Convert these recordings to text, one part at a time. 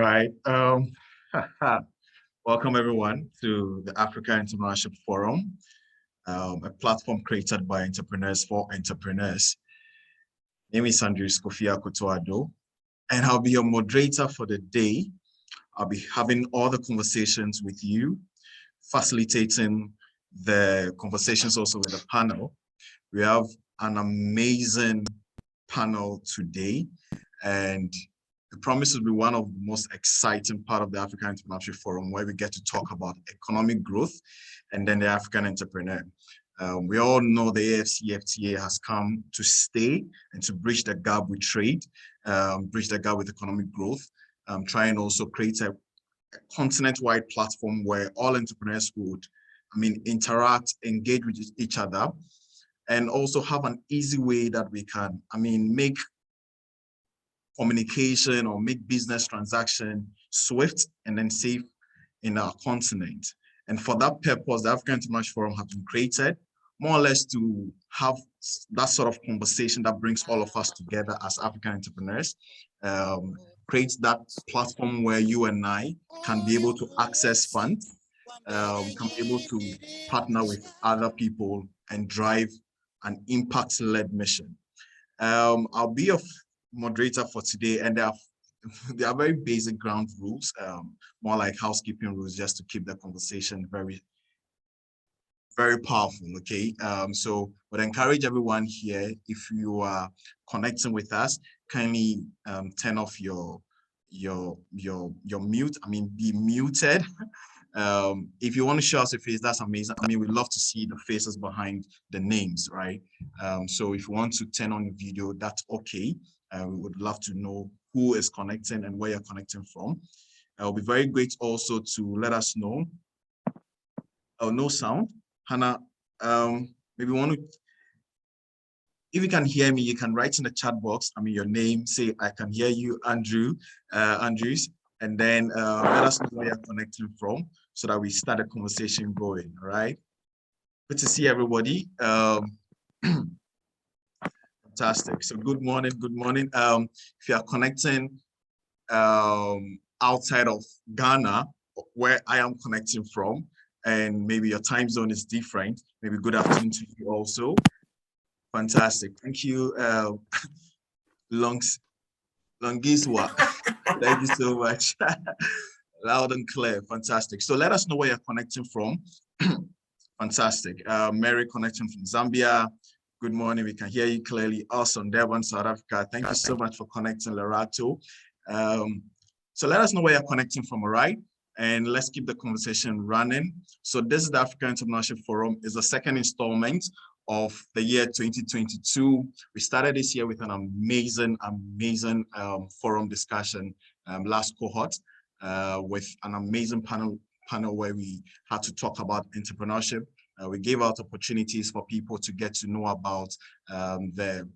right. Welcome everyone to the African Entrepreneurship Forum, a platform created by entrepreneurs for entrepreneurs. My name is Andrew Skofia Kotoado, and I'll be your moderator for the day. I'll be having all the conversations with you, facilitating the conversations also with the panel. We have an amazing panel today, and the promise will be one of the most exciting part of the African Entrepreneurship Forum, where we get to talk about economic growth and then the African entrepreneur. We all know the AFCFTA has come to stay and to bridge the gap with trade, bridge the gap with economic growth, try and also create a continent-wide platform where all entrepreneurs would, interact, engage with each other, and also have an easy way that we can, make communication or make business transaction swift and then safe in our continent. And for that purpose, the African Entrepreneurship Forum has been created more or less to have that sort of conversation that brings all of us together as African entrepreneurs, create that platform where you and I can be able to access funds, can be able to partner with other people and drive an impact-led mission. I'll be your moderator for today, and they are very basic ground rules, more like housekeeping rules, just to keep the conversation very, very powerful. Okay, so would encourage everyone here, if you are connecting with us, kindly turn off your mute. Be muted. If you want to show us your face, that's amazing. We'd love to see the faces behind the names, right? So if you want to turn on the video, that's okay. We would love to know who is connecting and where you're connecting from. It'll be very great also to let us know. Oh, no sound. Hannah, maybe if you can hear me, you can write in the chat box, your name, say, I can hear you, Andrews, and then let us know where you're connecting from so that we start a conversation going, all right? Good to see everybody. Fantastic. So good morning, good morning. If you are connecting outside of Ghana, where I am connecting from, and maybe your time zone is different, maybe good afternoon to you also. Fantastic. Thank you, Longiswa. Thank you so much. Loud and clear. Fantastic. So let us know where you're connecting from. Fantastic. Mary connecting from Zambia. Good morning. We can hear you clearly. Awesome. Devon, South Africa. Thank you so much for connecting, Lerato. So let us know where you're connecting from, all right? And let's keep the conversation running. So this is the African Entrepreneurship Forum. It's the second installment of the year 2022. We started this year with an amazing forum discussion, last cohort, with an amazing panel where we had to talk about entrepreneurship. We gave out opportunities for people to get to know about the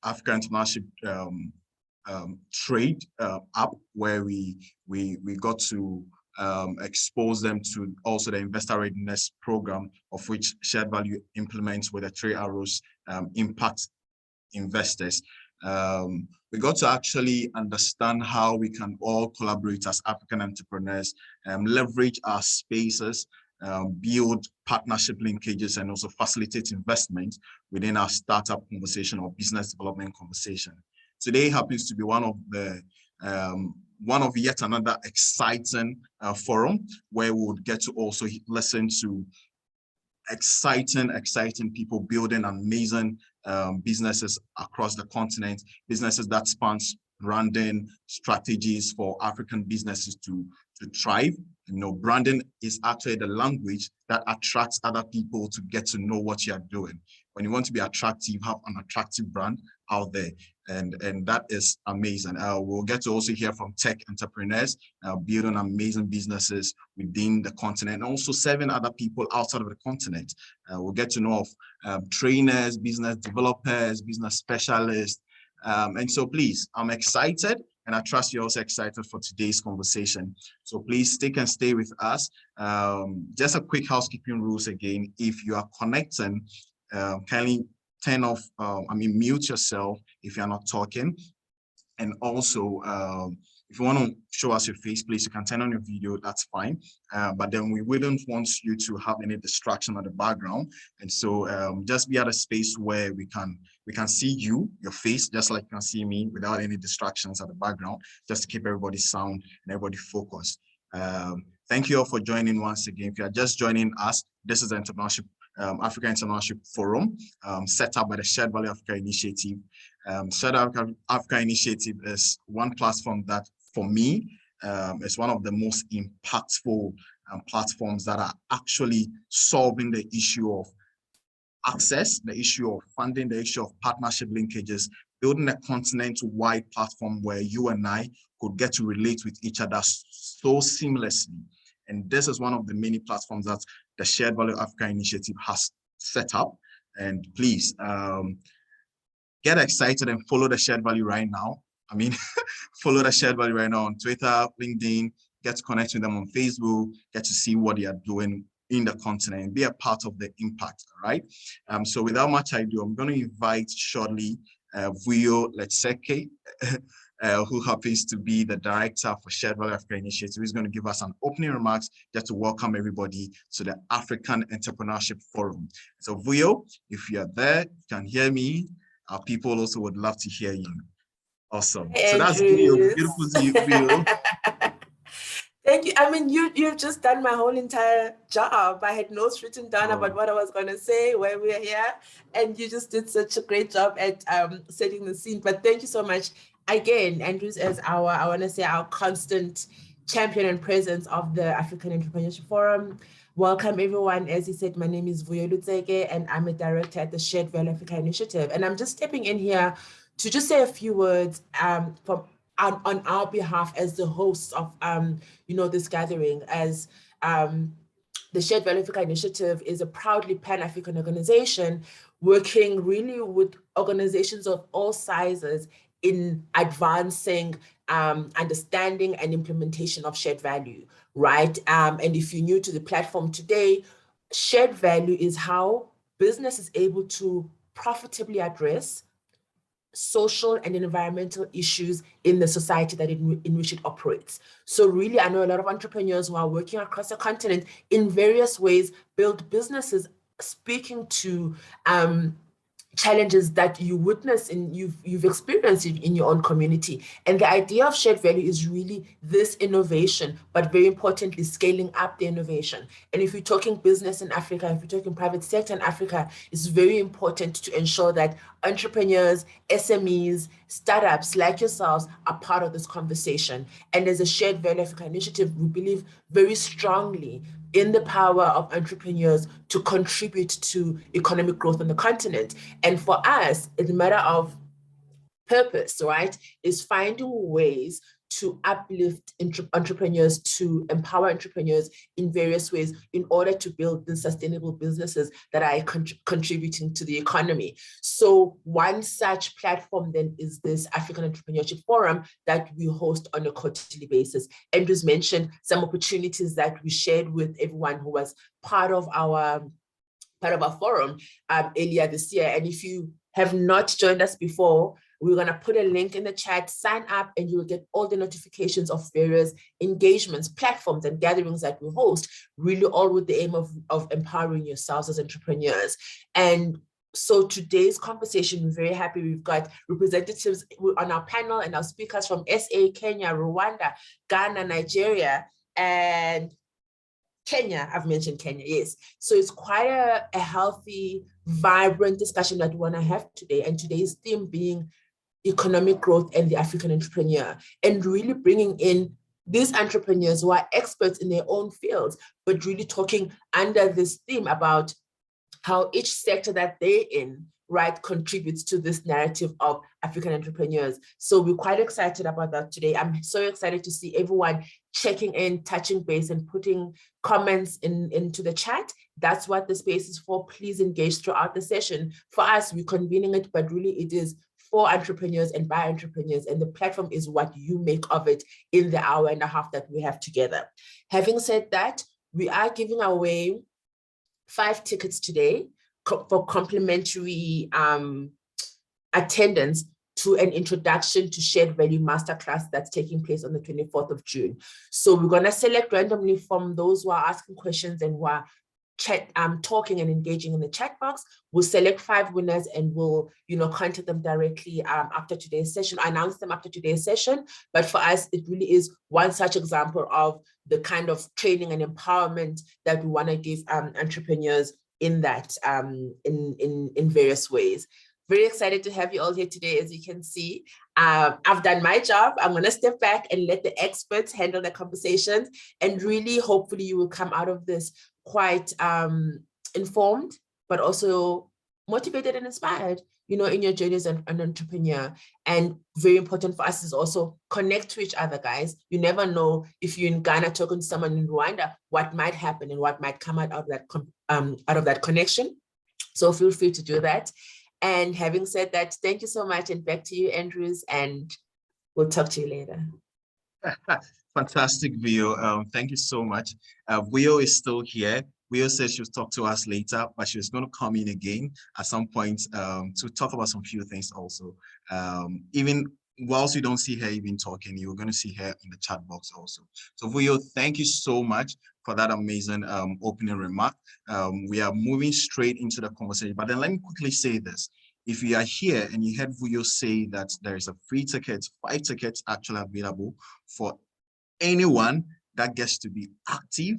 African Entrepreneurship Trade app, where we got to expose them to also the investor readiness program, of which Shared Value implements with the 3 Arrows impact investors. We got to actually understand how we can all collaborate as African entrepreneurs, leverage our spaces, build partnership linkages, and also facilitate investment within our startup conversation or business development conversation. Today happens to be one of yet another exciting forum where we would get to also listen to exciting people building amazing businesses across the continent, businesses that spans branding strategies for African businesses to thrive. Branding is actually the language that attracts other people to get to know what you are doing. When you want to be attractive, have an attractive brand out there, and that is amazing. We'll get to also hear from tech entrepreneurs building amazing businesses within the continent, and also serving other people outside of the continent. We'll get to know of trainers, business developers, business specialists, and so please, I'm excited. And I trust you're also excited for today's conversation. So please stick and stay with us. Just a quick housekeeping rules again. If you are connecting, kindly turn off, mute yourself if you're not talking. And also, If you want to show us your face, please, you can turn on your video, that's fine. But then we wouldn't want you to have any distraction at the background. And so just be at a space where we can see you, your face, just like you can see me without any distractions at the background, just to keep everybody sound and everybody focused. Thank you all for joining once again. If you are just joining us, this is the African Entrepreneurship Forum, set up by the Shared Value Africa Initiative. Shared Africa Initiative is one platform that, for me, is one of the most impactful platforms that are actually solving the issue of access, the issue of funding, the issue of partnership linkages, building a continent-wide platform where you and I could get to relate with each other so seamlessly. And this is one of the many platforms that the Shared Value Africa Initiative has set up. And please get excited and follow the Shared Value right now. I mean, follow the Shared Value right now on Twitter, LinkedIn, get to connect with them on Facebook, get to see what they are doing in the continent and be a part of the impact, all right? So without much ado, I'm going to invite shortly Vuyo Letseke, who happens to be the director for Shared Value Africa Initiative. He's going to give us an opening remarks just to welcome everybody to the African Entrepreneurship Forum. So Vuyo, if you're there, you can hear me. Our people also would love to hear you. Awesome. Hey, so that's Vuyo. Beautiful to you, Vuyo. Thank you. I mean, you've just done my whole entire job. I had notes written down about what I was going to say, why we're here, and you just did such a great job at setting the scene. But thank you so much again, Andrews, as our constant champion and presence of the African Entrepreneurship Forum. Welcome everyone. As he said, my name is Vuyo Letseke, and I'm a director at the Shared Value Africa Initiative. And I'm just stepping in here to just say a few words on our behalf as the hosts of this gathering, as the Shared Value Africa Initiative is a proudly Pan-African organization working really with organizations of all sizes in advancing understanding and implementation of shared value, right? And if you're new to the platform today, shared value is how business is able to profitably address social and environmental issues in the society that in which it operates. So really, I know a lot of entrepreneurs who are working across the continent in various ways, build businesses speaking to challenges that you witness and you've experienced in your own community. And the idea of shared value is really this innovation, but very importantly, scaling up the innovation. And if you're talking business in Africa, if you're talking private sector in Africa, it's very important to ensure that entrepreneurs, SMEs, startups like yourselves are part of this conversation. And as a Shared Value Africa Initiative, we believe very strongly in the power of entrepreneurs to contribute to economic growth on the continent. And for us, it's a matter of purpose, right? Is finding ways to uplift entrepreneurs, to empower entrepreneurs in various ways in order to build the sustainable businesses that are contributing to the economy. So one such platform then is this African Entrepreneurship Forum that we host on a quarterly basis. Andrews mentioned some opportunities that we shared with everyone who was part of our forum earlier this year. And if you have not joined us before, we're going to put a link in the chat, sign up, and you will get all the notifications of various engagements, platforms, and gatherings that we host, really all with the aim of empowering yourselves as entrepreneurs. And so today's conversation, we're very happy we've got representatives on our panel and our speakers from SA, Kenya, Rwanda, Ghana, Nigeria, and Kenya. I've mentioned Kenya, yes. So it's quite a healthy, vibrant discussion that we want to have today. And today's theme being economic growth and the African entrepreneur, and really bringing in these entrepreneurs who are experts in their own fields, but really talking under this theme about how each sector that they're in, right, contributes to this narrative of African entrepreneurs. So we're quite excited about that today. I'm so excited to see everyone checking in, touching base, and putting comments into the chat. That's what the space is for. Please engage throughout the session. For us, we're convening it, but really it is for entrepreneurs and by entrepreneurs, and the platform is what you make of it in the hour and a half that we have together. Having said that, we are giving away 5 tickets today for complimentary attendance to an introduction to shared value masterclass that's taking place on the 24th of June. So we're going to select randomly from those who are asking questions and who are talking and engaging in the chat box. We'll select 5 winners and we'll, contact them directly after today's session, announce them after today's session. But for us, it really is one such example of the kind of training and empowerment that we want to give entrepreneurs in that, in various ways. Very excited to have you all here today. As you can see, I've done my job. I'm going to step back and let the experts handle the conversations. And really, hopefully, you will come out of this quite informed, but also motivated and inspired, in your journey as an entrepreneur. And very important for us is also connect to each other, guys. You never know if you're in Ghana talking to someone in Rwanda, what might happen and what might come out of that connection. So feel free to do that. And having said that, thank you so much. And back to you, Andrews, and we'll talk to you later. Fantastic, Vio. Thank you so much. Vio is still here. Vio says she'll talk to us later, but she's going to come in again at some point to talk about some few things also. Even whilst you don't see her even talking, you're going to see her in the chat box also. So Vio, thank you so much for that amazing opening remark. We are moving straight into the conversation, but then let me quickly say this. If you are here and you heard Vuyo say that there is a free ticket, 5 tickets actually available for anyone that gets to be active,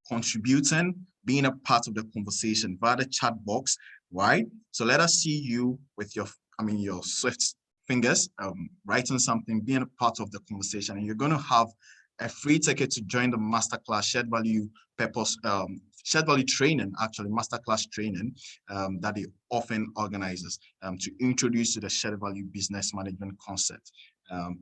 contributing, being a part of the conversation via the chat box, right? So let us see you with your swift fingers, writing something, being a part of the conversation, and you're going to have a free ticket to join the masterclass shared value training, actually masterclass training that it often organizes to introduce to the shared value business management concept.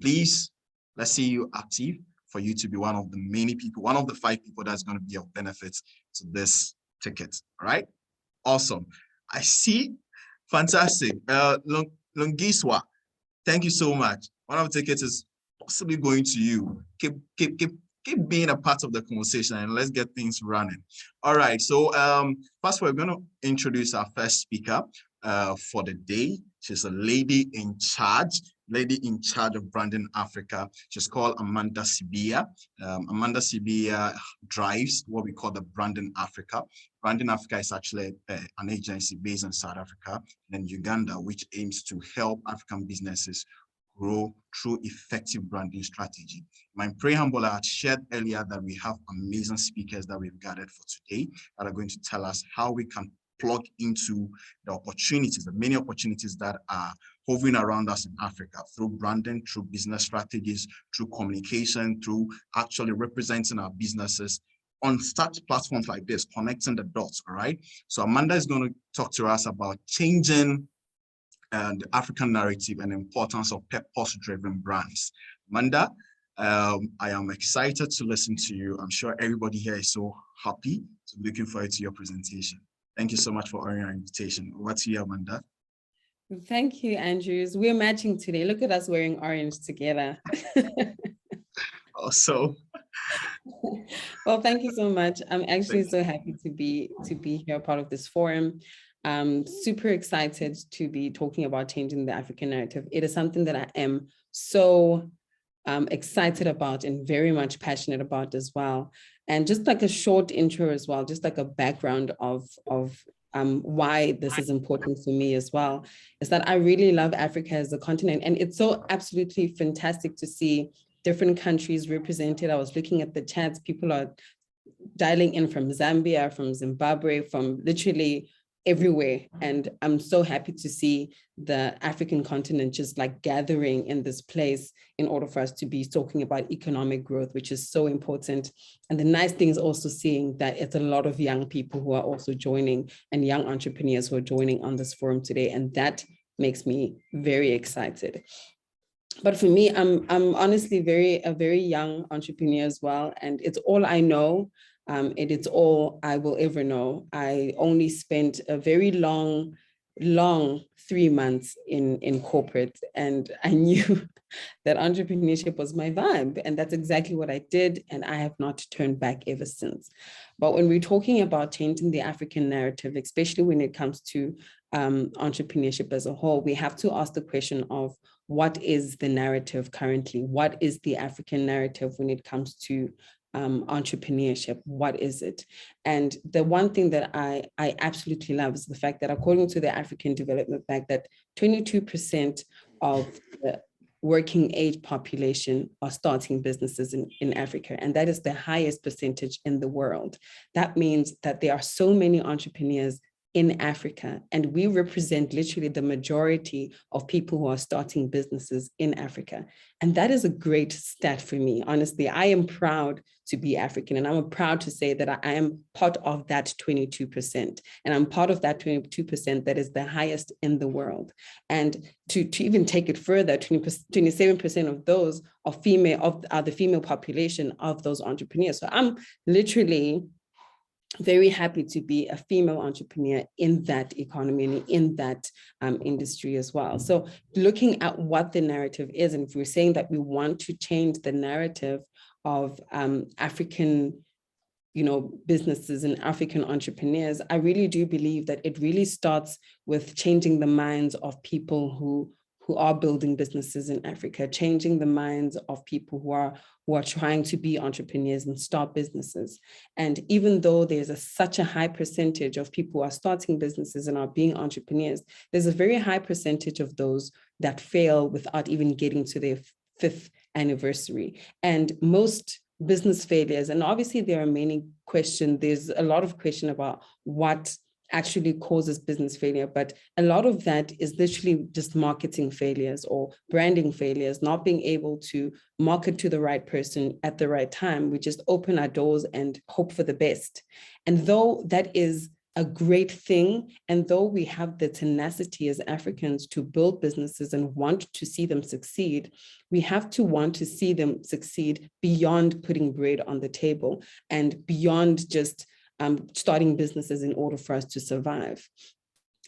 Please, let's see you active for you to be one of the many people, one of the 5 people that's going to be of benefit to this ticket. All right, awesome. I see, fantastic. Longiswa, thank you so much. One of the tickets is possibly going to you. Keep being a part of the conversation and let's get things running. All right, so first we're going to introduce our first speaker for the day. She's a lady in charge of Branding Africa. She's called Amanda Sibia. Amanda Sibia drives what we call the Branding Africa. Branding Africa is actually an agency based in South Africa and Uganda, which aims to help African businesses grow through effective branding strategy. My preamble, I had shared earlier that we have amazing speakers that we've gathered for today that are going to tell us how we can plug into the opportunities, the many opportunities that are hovering around us in Africa through branding, through business strategies, through communication, through actually representing our businesses on such platforms like this, connecting the dots, all right? So Amanda is going to talk to us about changing the African narrative and the importance of purpose-driven brands. Amanda, I am excited to listen to you. I'm sure everybody here is so happy. So looking forward to your presentation. Thank you so much for honoring our invitation. Over to you, Amanda. Thank you, Andrews. We're matching today. Look at us wearing orange together. Also. Well, thank you so much. I'm actually so happy to be here, part of this forum. Super excited to be talking about changing the African narrative. It is something that I am so excited about and very much passionate about as well. And just like a short intro as well, just like a background of why this is important for me as well, is that I really love Africa as a continent. And it's so absolutely fantastic to see different countries represented. I was looking at the chats, people are dialing in from Zambia, from Zimbabwe, from literally everywhere. And I'm so happy to see the African continent just like gathering in this place in order for us to be talking about economic growth, which is so important. And the nice thing is also seeing that it's a lot of young people who are also joining and young entrepreneurs who are joining on this forum today. And that makes me very excited. But for me, I'm honestly a very young entrepreneur as well. And it's all I know. And it's all I will ever know. I only spent a very long long 3 months in corporate, and I knew that entrepreneurship was my vibe, and that's exactly what I did, and I have not turned back ever since. But when we're talking about changing the African narrative, especially when it comes to entrepreneurship as a whole, we have to ask the question of what is the narrative currently? What is the African narrative when it comes to entrepreneurship? What is it? And the one thing that I absolutely love is the fact that according to the African Development Bank, that 22% of the working age population are starting businesses in Africa. And that is the highest percentage in the world. That means that there are so many entrepreneurs in Africa, and we represent literally the majority of people who are starting businesses in Africa. And that is a great stat for me. Honestly, I am proud to be African, and I'm proud to say that I am part of that 22%. And I'm part of that 22% that is the highest in the world. And to even take it further, 27% of those are the female population of those entrepreneurs. So I'm literally very happy to be a female entrepreneur in that economy and in that industry as well. So looking at what the narrative is, and if we're saying that we want to change the narrative of African businesses and African entrepreneurs, I really do believe that it really starts with changing the minds of people who are building businesses in Africa, changing the minds of people who are trying to be entrepreneurs and start businesses. And even though there's such a high percentage of people who are starting businesses and are being entrepreneurs, there's a very high percentage of those that fail without even getting to their 5th anniversary. And most business failures, and obviously there are many questions, there's a lot of question about what actually causes business failure, but a lot of that is literally just marketing failures or branding failures, not being able to market to the right person at the right time. We just open our doors and hope for the best. And though that is a great thing, and though we have the tenacity as Africans to build businesses and want to see them succeed, we have to want to see them succeed beyond putting bread on the table and beyond just starting businesses in order for us to survive.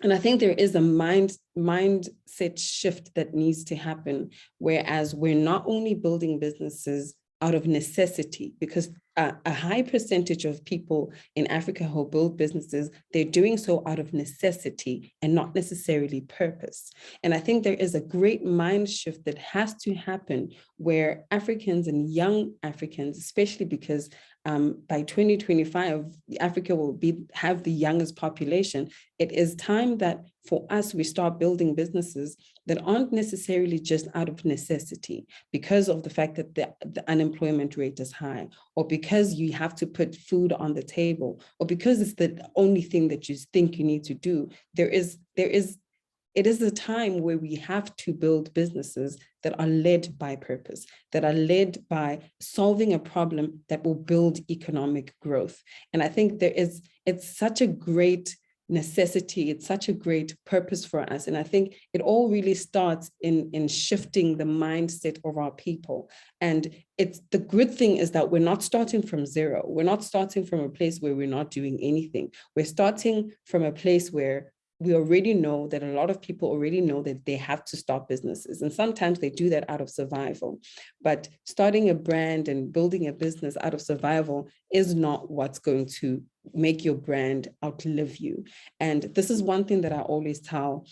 And I think there is a mindset shift that needs to happen, whereas we're not only building businesses out of necessity, because a high percentage of people in Africa who build businesses, they're doing so out of necessity and not necessarily purpose. And I think there is a great mind shift that has to happen where Africans and young Africans, especially because by 2025, Africa will have the youngest population. It is time that for us, we start building businesses that aren't necessarily just out of necessity because of the fact that the unemployment rate is high, or because you have to put food on the table, or because it's the only thing that you think you need to do. It is a time where we have to build businesses that are led by purpose, that are led by solving a problem that will build economic growth. And I think it's such a great necessity, it's such a great purpose for us. And I think it all really starts in shifting the mindset of our people. And it's the good thing is that we're not starting from zero. We're not starting from a place where we're not doing anything. We're starting from a place where we already know that a lot of people already know that they have to start businesses. And sometimes they do that out of survival. But starting a brand and building a business out of survival is not what's going to make your brand outlive you. And this is one thing that I always tell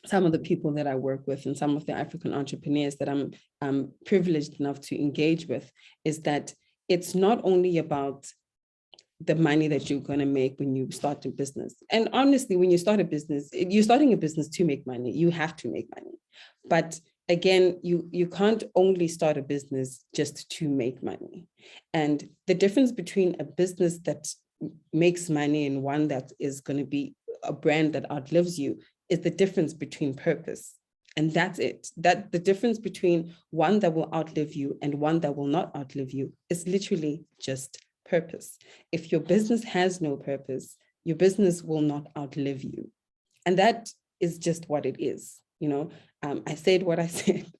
some of the people that I work with and some of the African entrepreneurs that I'm privileged enough to engage with, is that it's not only about the money that you're going to make when you start a business. And honestly, when you start a business, you're starting a business to make money. You have to make money. But again, you can't only start a business just to make money. And the difference between a business that makes money and one that is going to be a brand that outlives you is the difference between purpose. And that's it. That the difference between one that will outlive you and one that will not outlive you is literally just purpose. If your business has no purpose, your business will not outlive you. And that is just what it is. I said what I said.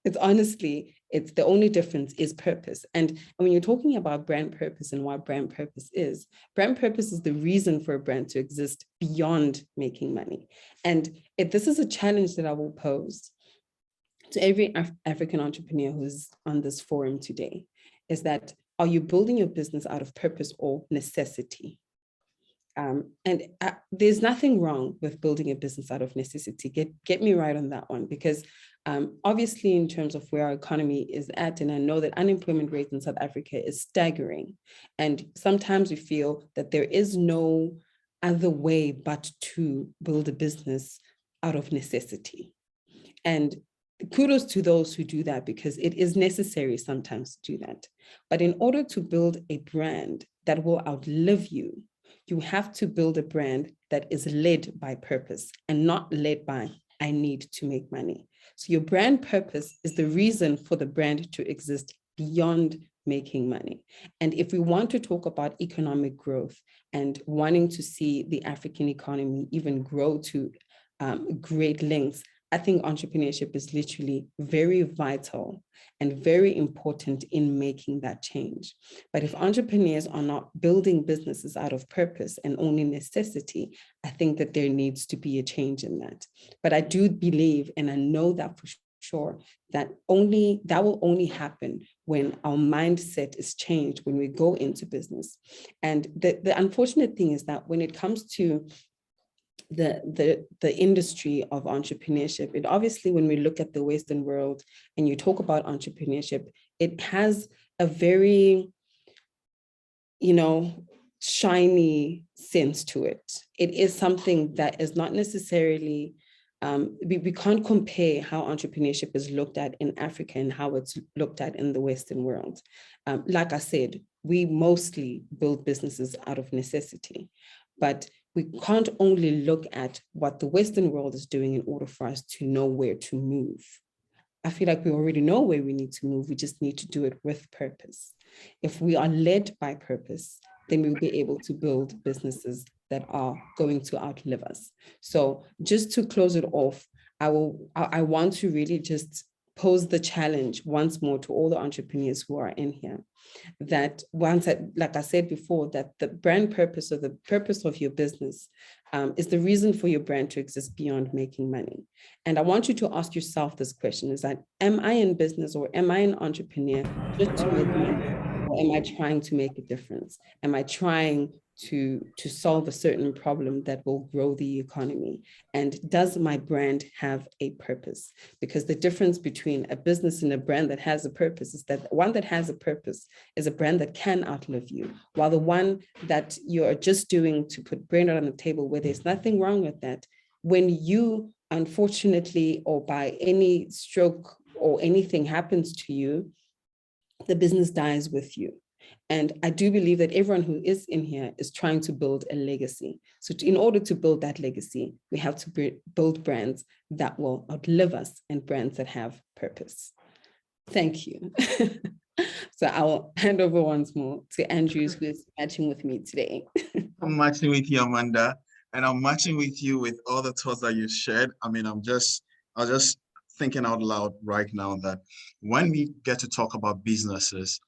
It's honestly, it's the only difference is purpose. And when you're talking about brand purpose and what brand purpose is the reason for a brand to exist beyond making money. And this is a challenge that I will pose to every African entrepreneur who's on this forum today, is that, are you building your business out of purpose or necessity? There's nothing wrong with building a business out of necessity. Get me right on that one, because obviously in terms of where our economy is at, and I know that unemployment rate in South Africa is staggering. And sometimes we feel that there is no other way but to build a business out of necessity. And kudos to those who do that, because it is necessary sometimes to do that. But in order to build a brand that will outlive you, you have to build a brand that is led by purpose and not led by, I need to make money. So your brand purpose is the reason for the brand to exist beyond making money. And if we want to talk about economic growth and wanting to see the African economy even grow to great lengths, I think entrepreneurship is literally very vital and very important in making that change. But if entrepreneurs are not building businesses out of purpose and only necessity, I think that there needs to be a change in that. But I do believe, and I know that for sure, that will only happen when our mindset is changed, when we go into business. And the unfortunate thing is that when it comes to the industry of entrepreneurship, it obviously, when we look at the Western world and you talk about entrepreneurship, it has a very, shiny sense to it. It is something that is not necessarily, we can't compare how entrepreneurship is looked at in Africa and how it's looked at in the Western world. Like I said, we mostly build businesses out of necessity, but we can't only look at what the Western world is doing in order for us to know where to move. I feel like we already know where we need to move. We just need to do it with purpose. If we are led by purpose, then we'll be able to build businesses that are going to outlive us. So just to close it off, I want to really just pose the challenge once more to all the entrepreneurs who are in here, that like I said before, that the brand purpose, or the purpose of your business is the reason for your brand to exist beyond making money. And I want you to ask yourself this question, is that, am I in business, or am I an entrepreneur just to make money? Or am I trying to make a difference? Am I trying to solve a certain problem that will grow the economy? And does my brand have a purpose? Because the difference between a business and a brand that has a purpose is that one that has a purpose is a brand that can outlive you, while the one that you're just doing to put bread on the table, where there's nothing wrong with that, when you unfortunately, or by any stroke or anything happens to you, the business dies with you. And I do believe that everyone who is in here is trying to build a legacy. So in order to build that legacy, we have to build brands that will outlive us and brands that have purpose. Thank you. So I'll hand over once more to Andrews, who is matching with me today. I'm matching with you, Amanda, and I'm matching with you with all the thoughts that you shared. I mean, I was just thinking out loud right now that when we get to talk about businesses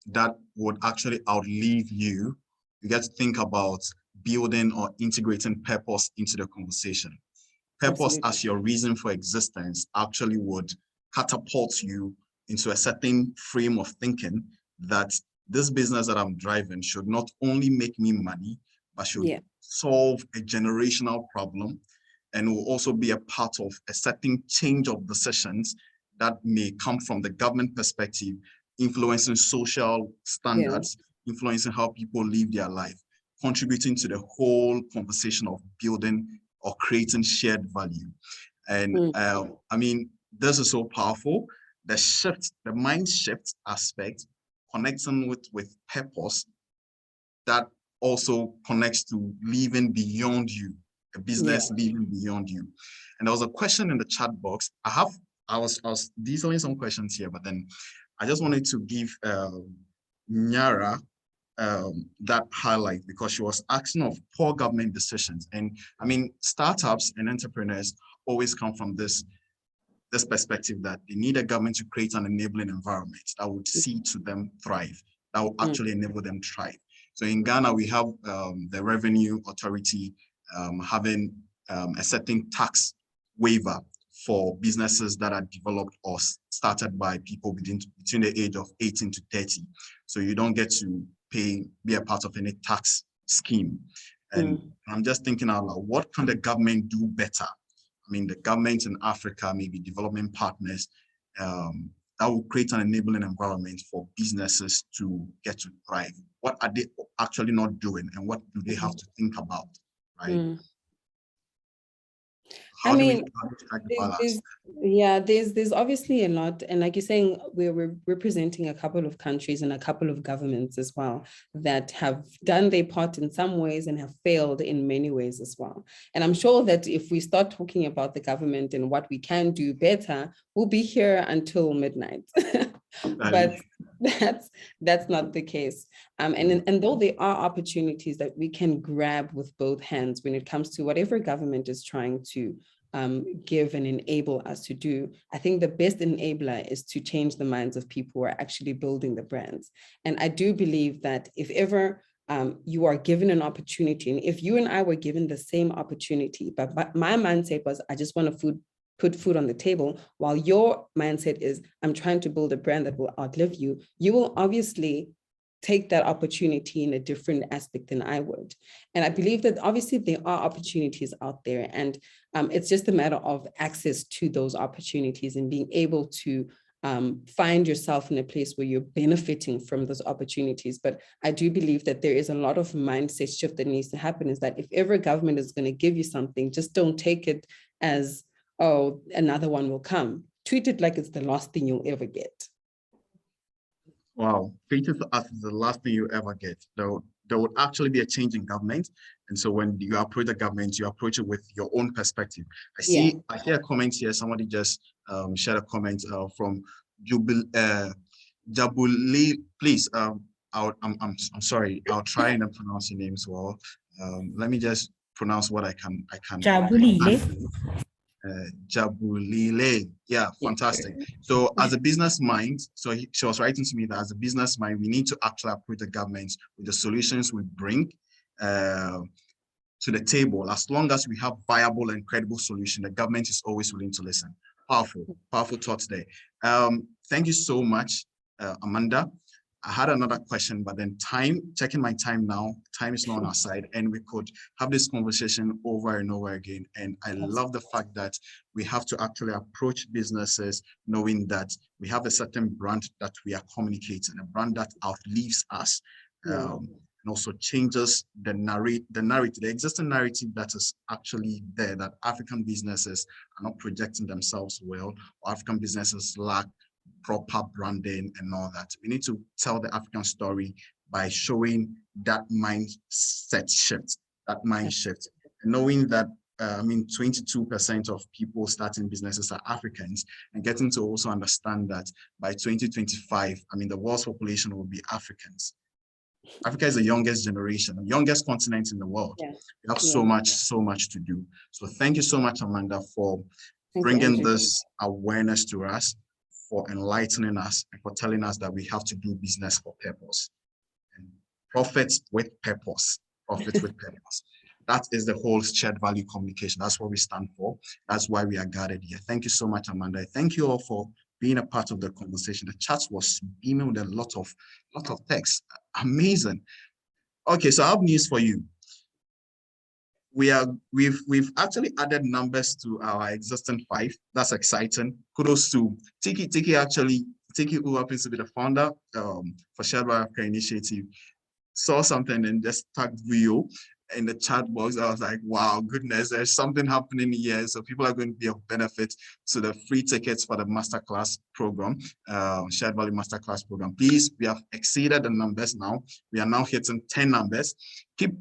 that would actually outlive you, you get to think about building or integrating purpose into the conversation. Purpose as your reason for existence actually would catapult you into a certain frame of thinking that this business that I'm driving should not only make me money, but should solve a generational problem, and will also be a part of a certain change of decisions that may come from the government perspective, influencing social standards, influencing how people live their life, contributing to the whole conversation of building or creating shared value. And I mean, this is so powerful. The shift, the mind shift aspect, connecting with purpose, that also connects to living beyond you, a business living beyond you. And there was a question in the chat box. I was detailing some questions here, but then I just wanted to give Nyara that highlight, because she was asking of poor government decisions. And I mean, startups and entrepreneurs always come from this this perspective that they need a government to create an enabling environment that would see to them thrive, that will actually enable them to thrive. So in Ghana, we have the Revenue Authority having a certain tax waiver for businesses that are developed or started by people between the age of 18 to 30. So you don't get to be a part of any tax scheme. And I'm just thinking out loud, what can the government do better? I mean, the government in Africa, maybe development partners, that will create an enabling environment for businesses to get to thrive. What are they actually not doing, and what do they have to think about, right? How do we strike the balance? There's obviously a lot, and like you're saying, we're representing a couple of countries and a couple of governments as well that have done their part in some ways and have failed in many ways as well. And I'm sure that if we start talking about the government and what we can do better, we'll be here until midnight. But that's not the case. And though there are opportunities that we can grab with both hands when it comes to whatever government is trying to give and enable us to do, I think the best enabler is to change the minds of people who are actually building the brands. And I do believe that if ever you are given an opportunity, and if you and I were given the same opportunity, but my mindset was, I just want to put food on the table, while your mindset is, I'm trying to build a brand that will outlive you, you will obviously take that opportunity in a different aspect than I would. And I believe that obviously there are opportunities out there, and it's just a matter of access to those opportunities and being able to find yourself in a place where you're benefiting from those opportunities. But I do believe that there is a lot of mindset shift that needs to happen, is that if ever government is going to give you something, just don't take it as, oh, another one will come. Treat it like it's the last thing you'll ever get. Wow, treat it as the last thing you ever get. There would actually be a change in government. And so when you approach the government, you approach it with your own perspective. I hear a comment here. Somebody just shared a comment from Jabuli. Please, I'm sorry. I'll try and pronounce your name as well. Let me just pronounce what I can. Jabulile. Jabulile. Yeah, fantastic. So as a business mind, she was writing to me that as a business mind, we need to actually approach the government with the solutions we bring to the table. As long as we have viable and credible solution, the government is always willing to listen. Powerful thoughts there. Thank you so much, Amanda. I had another question, but then checking my time now, time is not on our side, and we could have this conversation over and over again. And I love the fact that we have to actually approach businesses knowing that we have a certain brand that we are communicating, a brand that outlives us, and also changes the narrative, the existing narrative that is actually there, that African businesses are not projecting themselves well, or African businesses lack proper branding and all that. We need to tell the African story by showing that mindset shift, that mind shift, and knowing that 22% of people starting businesses are Africans, and getting to also understand that by 2025, the world's population will be Africans. Africa is the youngest generation, the youngest continent in the world. We have so much to do. So thank you so much, Amanda, for bringing this awareness to us, for enlightening us, and for telling us that we have to do business for purpose. And profits with purpose, profits with purpose. That is the whole shared value communication. That's what we stand for. That's why we are gathered here. Thank you so much, Amanda. Thank you all for being a part of the conversation. The chat was beaming with a lot of text. Amazing. Okay, so I have news for you. We've actually added numbers to our existing 5. That's exciting. Kudos to Tiki. Tiki, who happens to be the founder for Shared by Africa Initiative, saw something and just tagged Rio in the chat box. I was like, wow, goodness, there's something happening here. So people are going to be of benefit to the free tickets for the masterclass program, Shared Value Masterclass program. Please, we have exceeded the numbers now. We are now hitting 10 numbers. Keep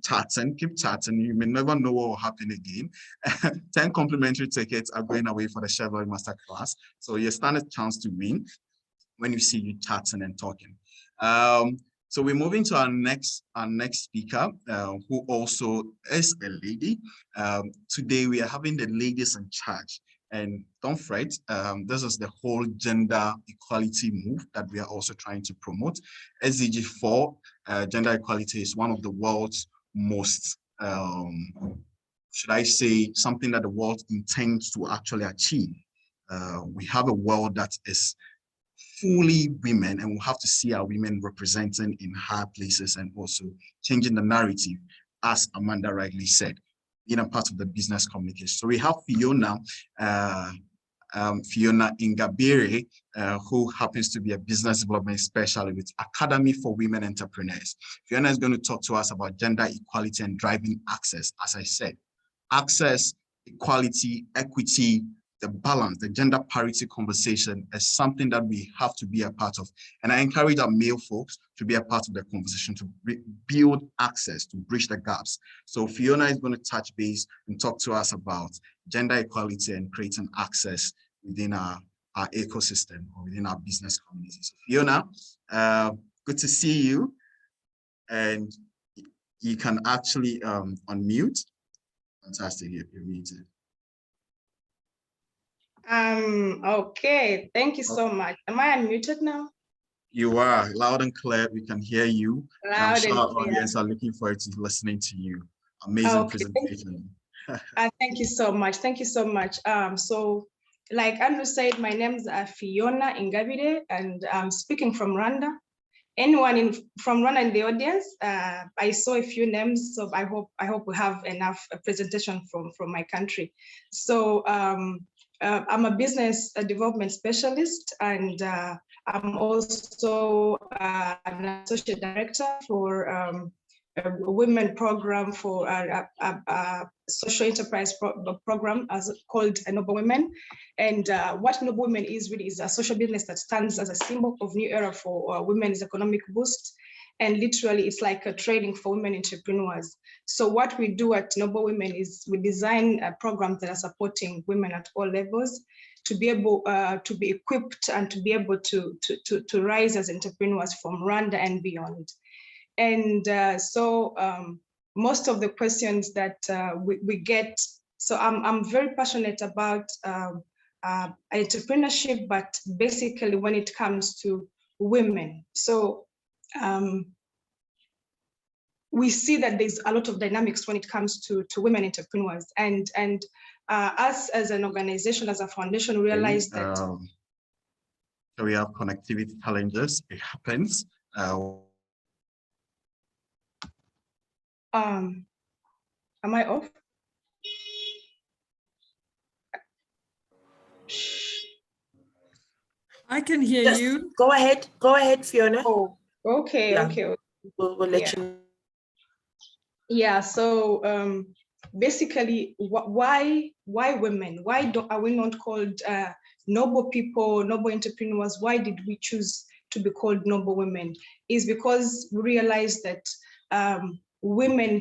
chatting. You may never know what will happen again. 10 complimentary tickets are going away for the Shared Value Masterclass. So you stand a chance to win when you see you chatting and talking. So we're moving to our next speaker, who also is a lady. Today we are having the ladies in charge. And don't fret, this is the whole gender equality move that we are also trying to promote. SDG 4, gender equality, is one of the world's most, should I say, something that the world intends to actually achieve. We have a world that is fully women, and we'll have to see our women representing in high places and also changing the narrative, as Amanda rightly said, being a part of the business communication. So we have Fiona, Fiona Ingabire, who happens to be a business development specialist with Academy for Women Entrepreneurs. Fiona is going to talk to us about gender equality and driving access. As I said, access, equality, equity, the balance, the gender parity conversation is something that we have to be a part of. And I encourage our male folks to be a part of the conversation, to build access, to bridge the gaps. So Fiona is going to touch base and talk to us about gender equality and creating access within our ecosystem or within our business community. So Fiona, good to see you. And you can actually unmute. Fantastic, you're muted. Okay, thank you so much. Am I unmuted now? You are loud and clear. We can hear you. Loud and I'm sure our and clear. audience are looking forward to listening to you. Amazing presentation. Thank you so much. Thank you so much. So, like Andrew said, my name is Fiona Ingabire, and I'm speaking from Rwanda. Anyone from Rwanda in the audience? I saw a few names, so I hope we have enough presentation from my country. So. I'm a business development specialist, and I'm also an associate director for a women program for a social enterprise program called Noble Women. And what Noble Women is really is a social business that stands as a symbol of new era for women's economic boost. And literally, it's like a training for women entrepreneurs. So what we do at Noble Women is we design programs that are supporting women at all levels to be able to be equipped and to be able to rise as entrepreneurs from Rwanda and beyond. And so most of the questions that we get, so I'm very passionate about entrepreneurship, but basically when it comes to women. So we see that there's a lot of dynamics when it comes to women entrepreneurs, and us as an organization, as a foundation, realize that so we have connectivity challenges. It happens. Am I off? I can hear Just you. Go ahead, Fiona. Oh, okay, Yeah. okay. We'll let you know. Yeah, so basically, why women? Why are we not called noble people, noble entrepreneurs? Why did we choose to be called noble women? Is because we realized that women,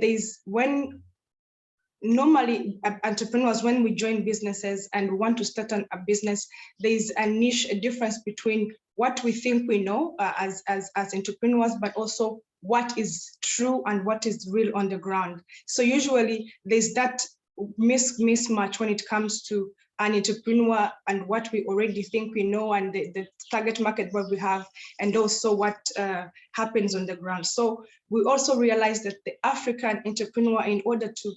normally entrepreneurs, when we join businesses and we want to start a business, there's a niche, a difference between what we think we know as entrepreneurs, but also what is true and what is real on the ground. So usually there's that mismatch when it comes to an entrepreneur and what we already think we know, and the target market what we have, and also what happens on the ground. So we also realize that the African entrepreneur, in order to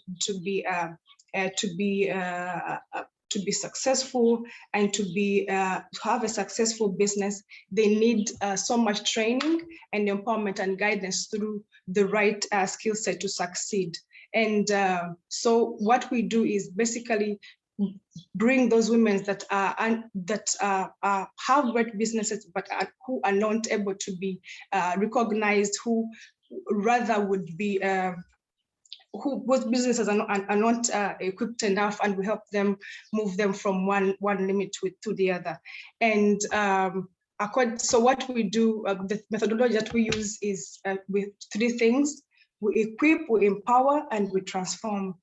be successful and to have a successful business, they need so much training and empowerment and guidance through the right skill set to succeed. And so what we do is basically bring those women that have great businesses, but who are not able to be recognized, who rather would be whose businesses are not equipped enough, and we help them move them from one limit to the other. And so what we do, the methodology that we use is with three things: we equip, we empower, and we transform.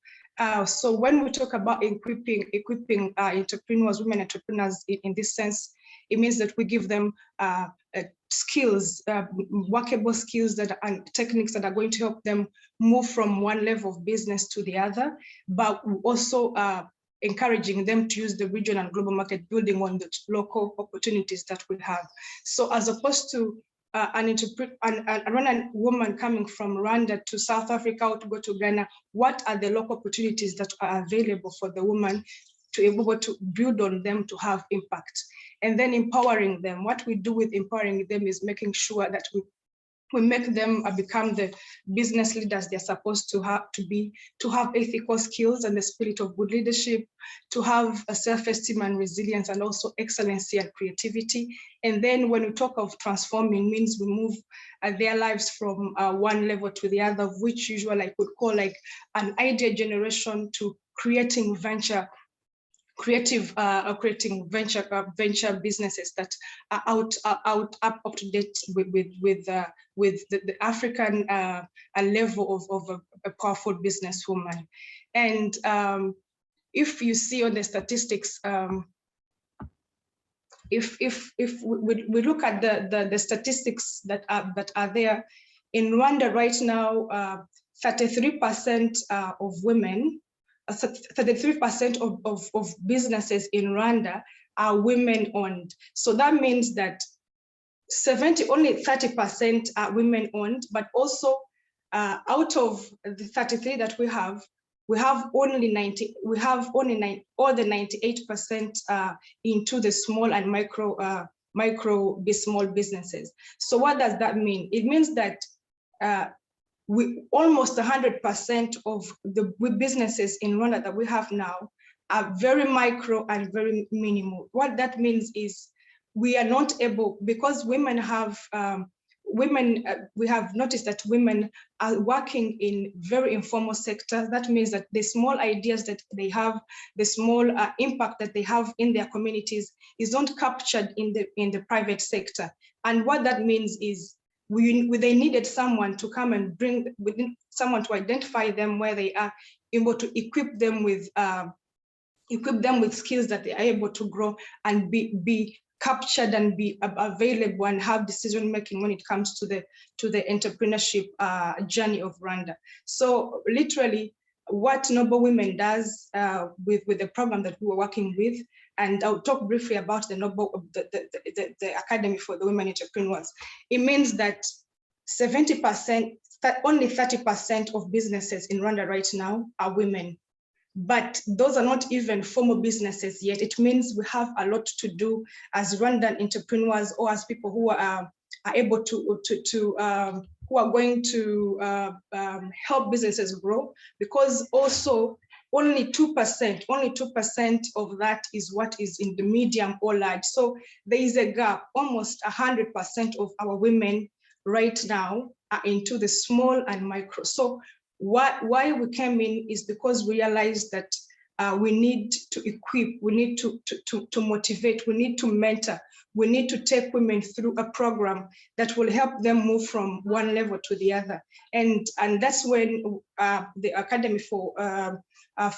So when we talk about equipping entrepreneurs, women entrepreneurs in this sense, it means that we give them skills, workable skills and techniques that are going to help them move from one level of business to the other. But we also encouraging them to use the regional and global market, building on the local opportunities that we have. So as opposed to a Rwandan woman coming from Rwanda to South Africa or to go to Ghana, what are the local opportunities that are available for the woman to be able to build on them to have impact? And then empowering them. What we do with empowering them is making sure that we make them become the business leaders they're supposed to have ethical skills and the spirit of good leadership, to have a self-esteem and resilience, and also excellency and creativity. And then when we talk of transforming, means we move their lives from one level to the other, which usually I could call like an idea generation to creating venture businesses that are up to date with the African level of a powerful businesswoman. And if you see on the statistics, if we look at the statistics that are there in Rwanda right now, 33% of women. 33% of businesses in Rwanda are women-owned. So that means that only 30% are women-owned, but also out of the 33 that we have only 98% into the small and micro small businesses. So what does that mean? It means that almost 100% of the businesses in Rwanda that we have now are very micro and very minimal. What that means is we are not able, because women have, we have noticed that women are working in very informal sectors. That means that the small ideas that they have, the small impact that they have in their communities is not captured in the private sector. And what that means is they needed someone to come and someone to identify them where they are, able to equip them with skills that they are able to grow and be captured and be available and have decision making when it comes to the entrepreneurship journey of Rwanda. So literally, what Noble Women does with the program that we were working with, and I'll talk briefly about the Academy for the Women Entrepreneurs. It means that 70%, only 30% of businesses in Rwanda right now are women. But those are not even formal businesses yet. It means we have a lot to do as Rwandan entrepreneurs, or as people who are able to who are going to help businesses grow, because also only 2% of that is what is in the medium or large. So there is a gap. Almost 100% of our women right now are into the small and micro. So why we came in is because we realized that we need to equip, we need to motivate, we need to mentor, we need to take women through a program that will help them move from one level to the other. And that's when the Academy for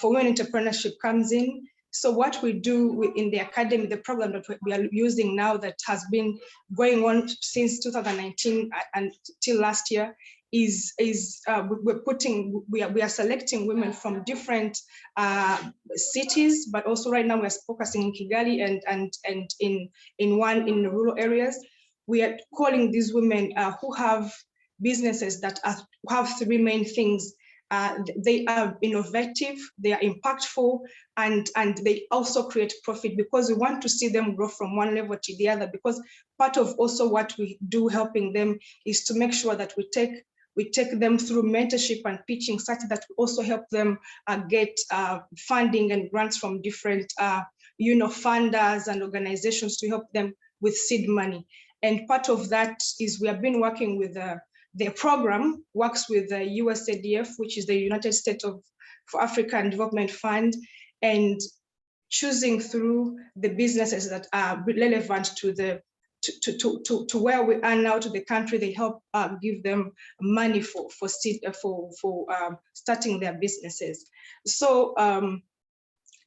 Women Entrepreneurship comes in. So what we do in the Academy, the program that we are using now that has been going on since 2019 until last year, is we are selecting women from different cities, but also right now we're focusing in Kigali and in the rural areas. We are calling these women who have businesses that have three main things. They are innovative, they are impactful, and they also create profit, because we want to see them grow from one level to the other. Because part of also what we do helping them is to make sure that we take them through mentorship and pitching, such that we also help them get funding and grants from different funders and organizations to help them with seed money. And part of that is we have been working with their program works with the USADF, which is the United States for African Development Fund, and choosing through the businesses that are relevant to where we are now, to the country. They help give them money for starting their businesses. So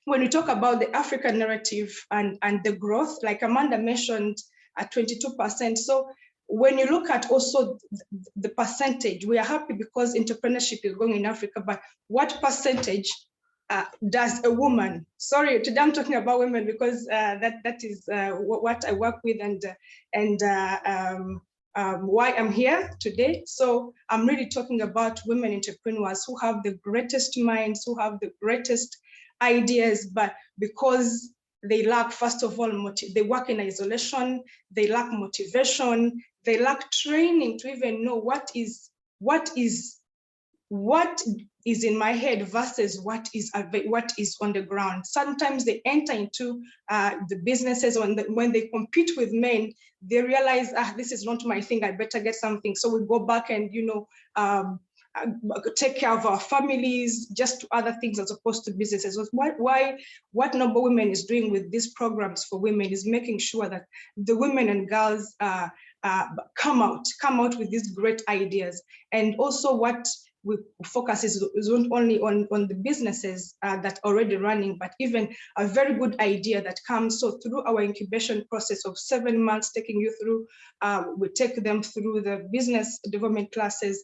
when we talk about the African narrative and the growth, like Amanda mentioned, at 22%. So when you look at also the percentage, we are happy because entrepreneurship is growing in Africa, but what percentage does a woman, sorry, today I'm talking about women because that is what I work with and why I'm here today. So I'm really talking about women entrepreneurs who have the greatest minds, who have the greatest ideas, but because they lack, first of all, they work in isolation, they lack motivation, they lack training to even know what is in my head versus what is on the ground. Sometimes they enter into the businesses when they compete with men, they realize, this is not my thing, I better get something. So we go back and, take care of our families, just to other things as opposed to businesses. What Noble Women is doing with these programs for women is making sure that the women and girls come out with these great ideas. And also what we focus is not only on the businesses that are already running, but even a very good idea that comes. So through our incubation process of 7 months, taking you through, we take them through the business development classes,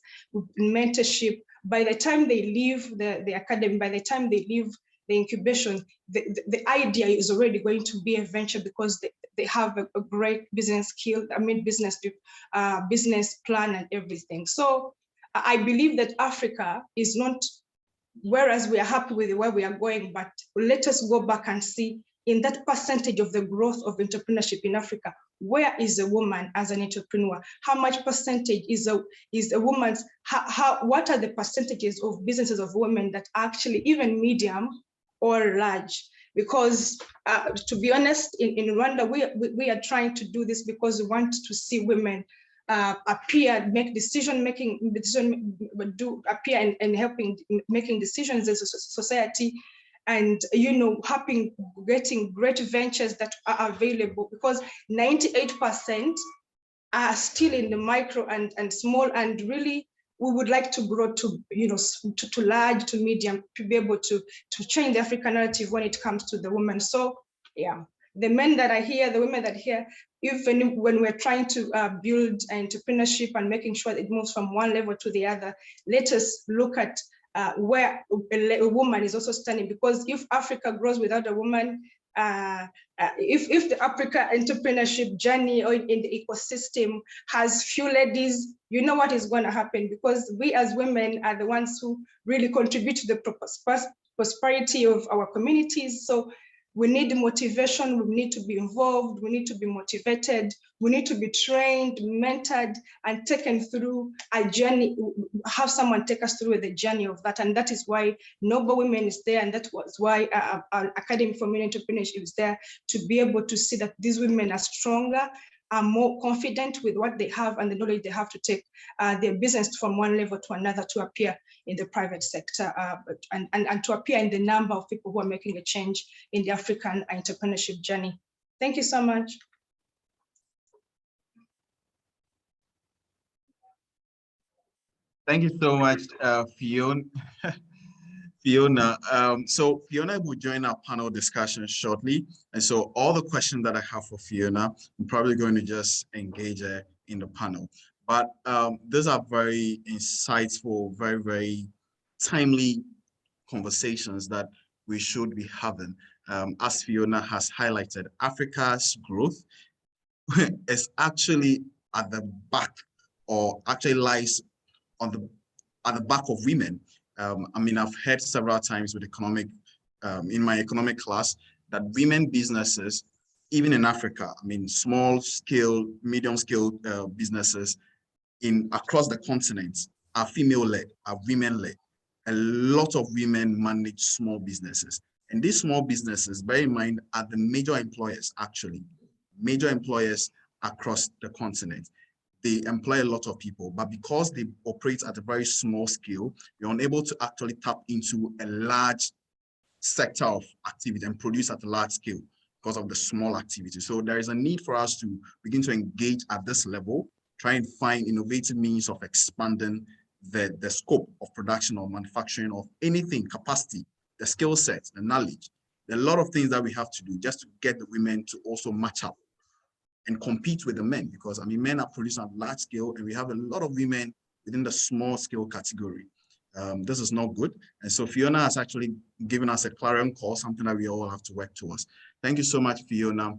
mentorship. By the time they leave the academy, by the time they leave the incubation, the idea is already going to be a venture because they have a great business skill, business plan and everything. So I believe that Africa is not, whereas we are happy with where we are going, but let us go back and see in that percentage of the growth of entrepreneurship in Africa, where is a woman as an entrepreneur? How much percentage is a woman's, what are the percentages of businesses of women that are actually even medium or large? Because to be honest, in Rwanda, we are trying to do this because we want to see women appear, make appear and helping making decisions as a society, and getting great ventures that are available, because 98% are still in the micro and small, and really we would like to grow to to large, to medium, to be able to change the African narrative when it comes to the women. So yeah, the men that are here, the women that are here, even when we're trying to build entrepreneurship and making sure it moves from one level to the other, let us look at where a woman is also standing, because if Africa grows without a woman, if the Africa entrepreneurship journey or in the ecosystem has few ladies, you know what is going to happen, because we as women are the ones who really contribute to the prosperity of our communities. So we need motivation, we need to be involved, we need to be motivated, we need to be trained, mentored, and taken through a journey, have someone take us through the journey of that. And that is why Noble Women is there, and that was why our Academy for Women Entrepreneurship is there, to be able to see that these women are stronger, are more confident with what they have and the knowledge they have to take their business from one level to another, to appear in the private sector and to appear in the number of people who are making a change in the African entrepreneurship journey. Thank you so much. Thank you so much, Fiona. So Fiona will join our panel discussion shortly. And so all the questions that I have for Fiona, I'm probably going to just engage her in the panel. But these are very insightful, very, very timely conversations that we should be having. As Fiona has highlighted, Africa's growth is actually at the back, or actually lies at the back of women. I mean, I've heard several times with in my economic class, that women businesses, even in Africa, I mean, small scale, medium scale businesses across the continent are female-led, are women-led. A lot of women manage small businesses. And these small businesses, bear in mind, are the major employers, actually. Major employers across the continent. They employ a lot of people, but because they operate at a very small scale, you're unable to actually tap into a large sector of activity and produce at a large scale because of the small activity. So there is a need for us to begin to engage at this level, try and find innovative means of expanding the scope of production or manufacturing of anything, capacity, the skill sets, the knowledge. There are a lot of things that we have to do just to get the women to also match up and compete with the men, because I mean, men are producing at large scale, and we have a lot of women within the small scale category. This is not good. And so Fiona has actually given us a clarion call, something that we all have to work towards. Thank you so much, Fiona.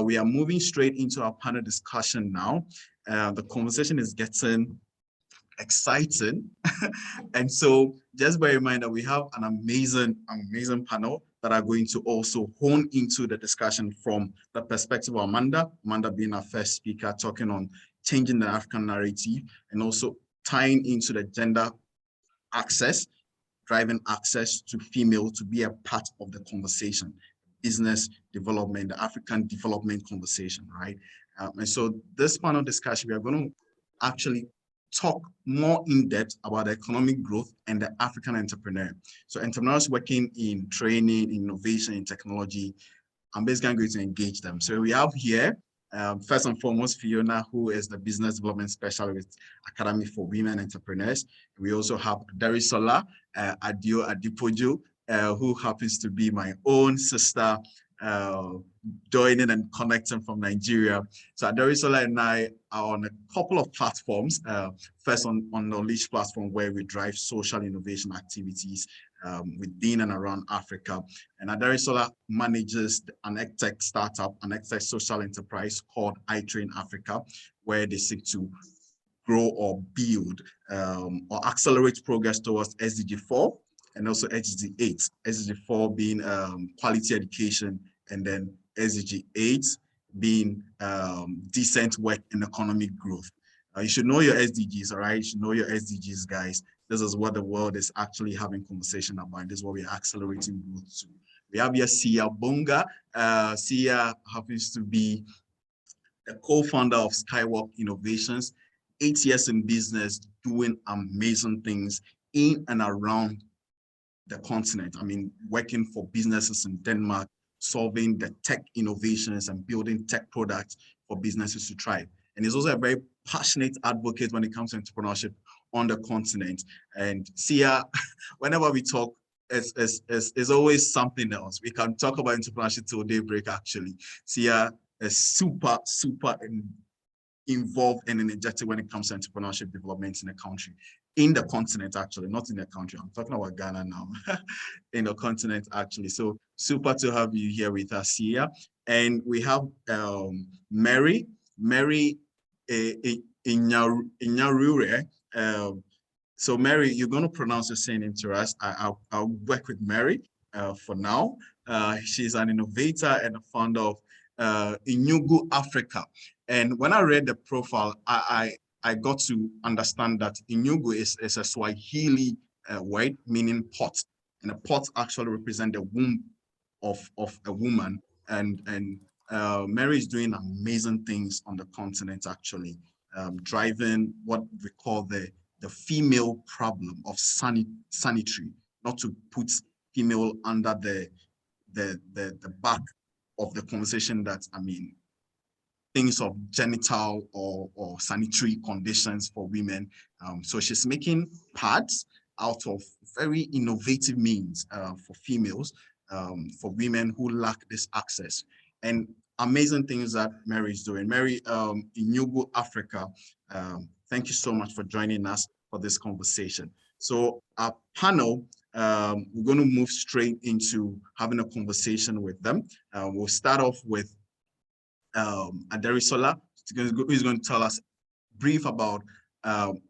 We are moving straight into our panel discussion now. The conversation is getting exciting. And so just bear in mind that we have an amazing panel that are going to also hone into the discussion from the perspective of Amanda being our first speaker, talking on changing the African narrative and also tying into the gender access, driving access to female to be a part of the conversation, business development, the African development conversation, right? And so this panel discussion, we are going to actually talk more in depth about the economic growth and the African entrepreneur. So entrepreneurs working in training, innovation, in technology, I'm basically going to engage them. So we have here, first and foremost, Fiona, who is the business development specialist Academy for Women Entrepreneurs. We also have Darisola Adio Adipojo, who happens to be my own sister, joining and connecting from Nigeria. So Darisola and I are on a couple of platforms. First on the Knowledge platform, where we drive social innovation activities within and around Africa. And Darisola manages an EdTech startup, an EdTech social enterprise called iTrain Africa, where they seek to grow or build or accelerate progress towards SDG 4 and also SDG 8. SDG 4 being quality education, and then SDG 8 being decent work and economic growth. You should know your SDGs, all right? You should know your SDGs, guys. This is what the world is actually having conversation about. This is what we're accelerating growth to. We have here Sia Bonga. Sia happens to be the co-founder of Skywalk Innovations, 8 years in business, doing amazing things in and around the continent. I mean, working for businesses in Denmark, solving the tech innovations and building tech products for businesses to thrive. And he's also a very passionate advocate when it comes to entrepreneurship on the continent. And Sia, whenever we talk, it's always something else. We can talk about entrepreneurship till daybreak, actually. Sia is super involved and energetic when it comes to entrepreneurship development in the country, in the continent, actually, not in the country. I'm talking about Ghana now, in the continent, actually. So super to have you here with us here. And we have Mary Inyarure. So Mary, you're going to pronounce your surname to us. I'll work with Mary for now. She's an innovator and a founder of Inyugu Africa. And when I read the profile, I got to understand that Inyugu is a Swahili word meaning pot. And a pot actually represents the womb of a woman. And Mary is doing amazing things on the continent, actually, driving what we call the female problem of sanitary, not to put female under the back of the conversation that, I mean, things of genital or sanitary conditions for women. So she's making pads out of very innovative means for females, for women who lack this access. And amazing things that Mary is doing. Mary, Inyugu Africa, thank you so much for joining us for this conversation. So our panel, we're going to move straight into having a conversation with them. We'll start off with Aderisola, who's going to tell us brief about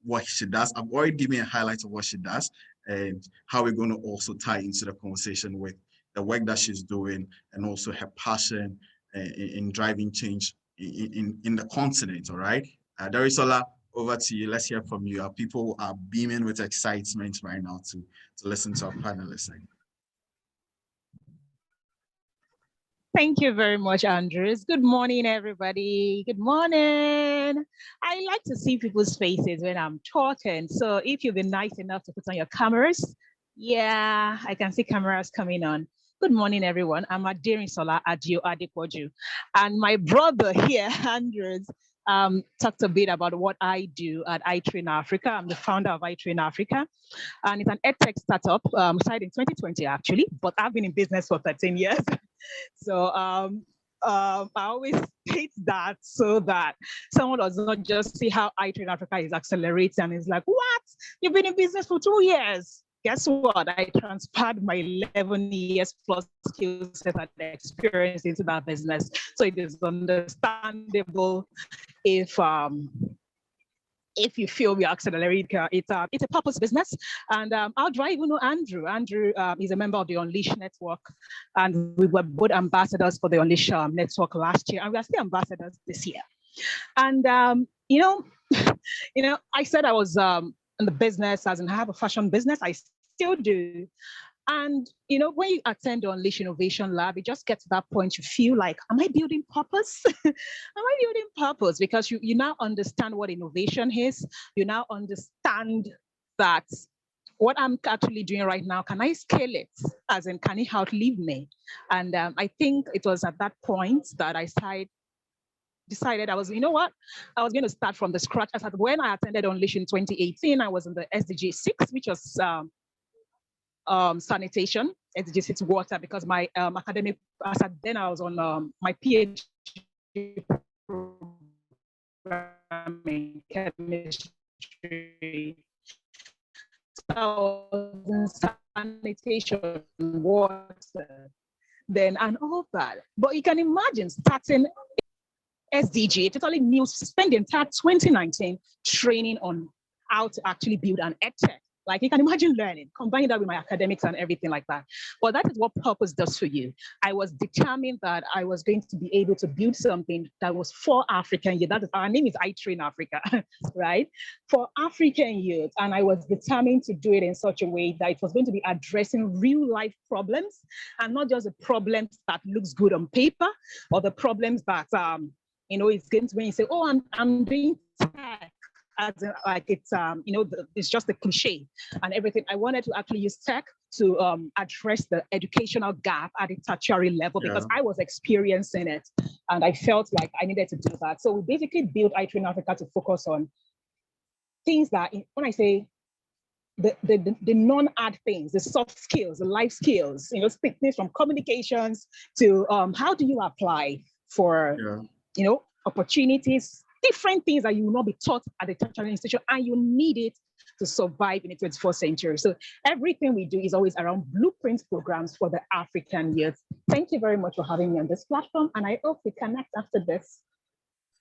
what she does. I've already given a highlight of what she does and how we're going to also tie into the conversation with the work that she's doing and also her passion in driving change in the continent, all right? Aderisola, over to you. Let's hear from you. Our people are beaming with excitement right now to listen to our panelists. Thank you very much, Andres. Good morning, everybody. Good morning. I like to see people's faces when I'm talking. So if you've been nice enough to put on your cameras, yeah, I can see cameras coming on. Good morning, everyone. I'm Aderisola Adio Adipoju. And my brother here, Andres, talked a bit about what I do at iTrain Africa. I'm the founder of iTrain Africa. And it's an EdTech startup, started in 2020, actually, but I've been in business for 13 years. So I always state that so that someone does not just see how iTrain Africa is accelerating and is like, what? You've been in business for 2 years. Guess what? I transferred my 11 years plus skill set and experience into that business. So it is understandable if you feel we accelerate, it's a purpose business. And how do I even know Andrew? Andrew is a member of the Unleash Network, and we were both ambassadors for the Unleash Network last year, and we are still ambassadors this year. And you know, I said I was in the business, as in I have a fashion business. I still do. And you know, when you attend the Unleash Innovation Lab, it just gets to that point you feel like, am I building purpose? Am I building purpose? Because you now understand what innovation is. You now understand that what I'm actually doing right now, can I scale it? As in, can it outlive me? And I think it was at that point that I decided I was, you know what? I was going to start from the scratch. I said, when I attended Unleash in 2018, I was in the SDG 6, which was sanitation, SDG 6 water, because my academic, then I was on my PhD program in chemistry. So I was in sanitation, water, then, and all that. But you can imagine starting SDG, totally new, spend the entire 2019 training on how to actually build an edtech. Like you can imagine learning, combining that with my academics and everything like that. But that is what purpose does for you. I was determined that I was going to be able to build something that was for African youth. That is, our name is iTrain Africa, right? For African youth. And I was determined to do it in such a way that it was going to be addressing real life problems and not just the problems that looks good on paper or the problems that, you know, it's going to, when you say, oh, I'm doing tech. As like it's you know, it's just a cliche and everything. I wanted to actually use tech to address the educational gap at the tertiary level because I was experiencing it and I felt like I needed to do that. So we basically built iTrain Africa to focus on things that, when I say the non-hard things, the soft skills, the life skills, you know, things from communications to how do you apply for you know, opportunities, different things that you will not be taught at the tertiary institution, and you need it to survive in the 21st century. So everything we do is always around blueprint programs for the African youth. Thank you very much for having me on this platform, and I hope we connect after this.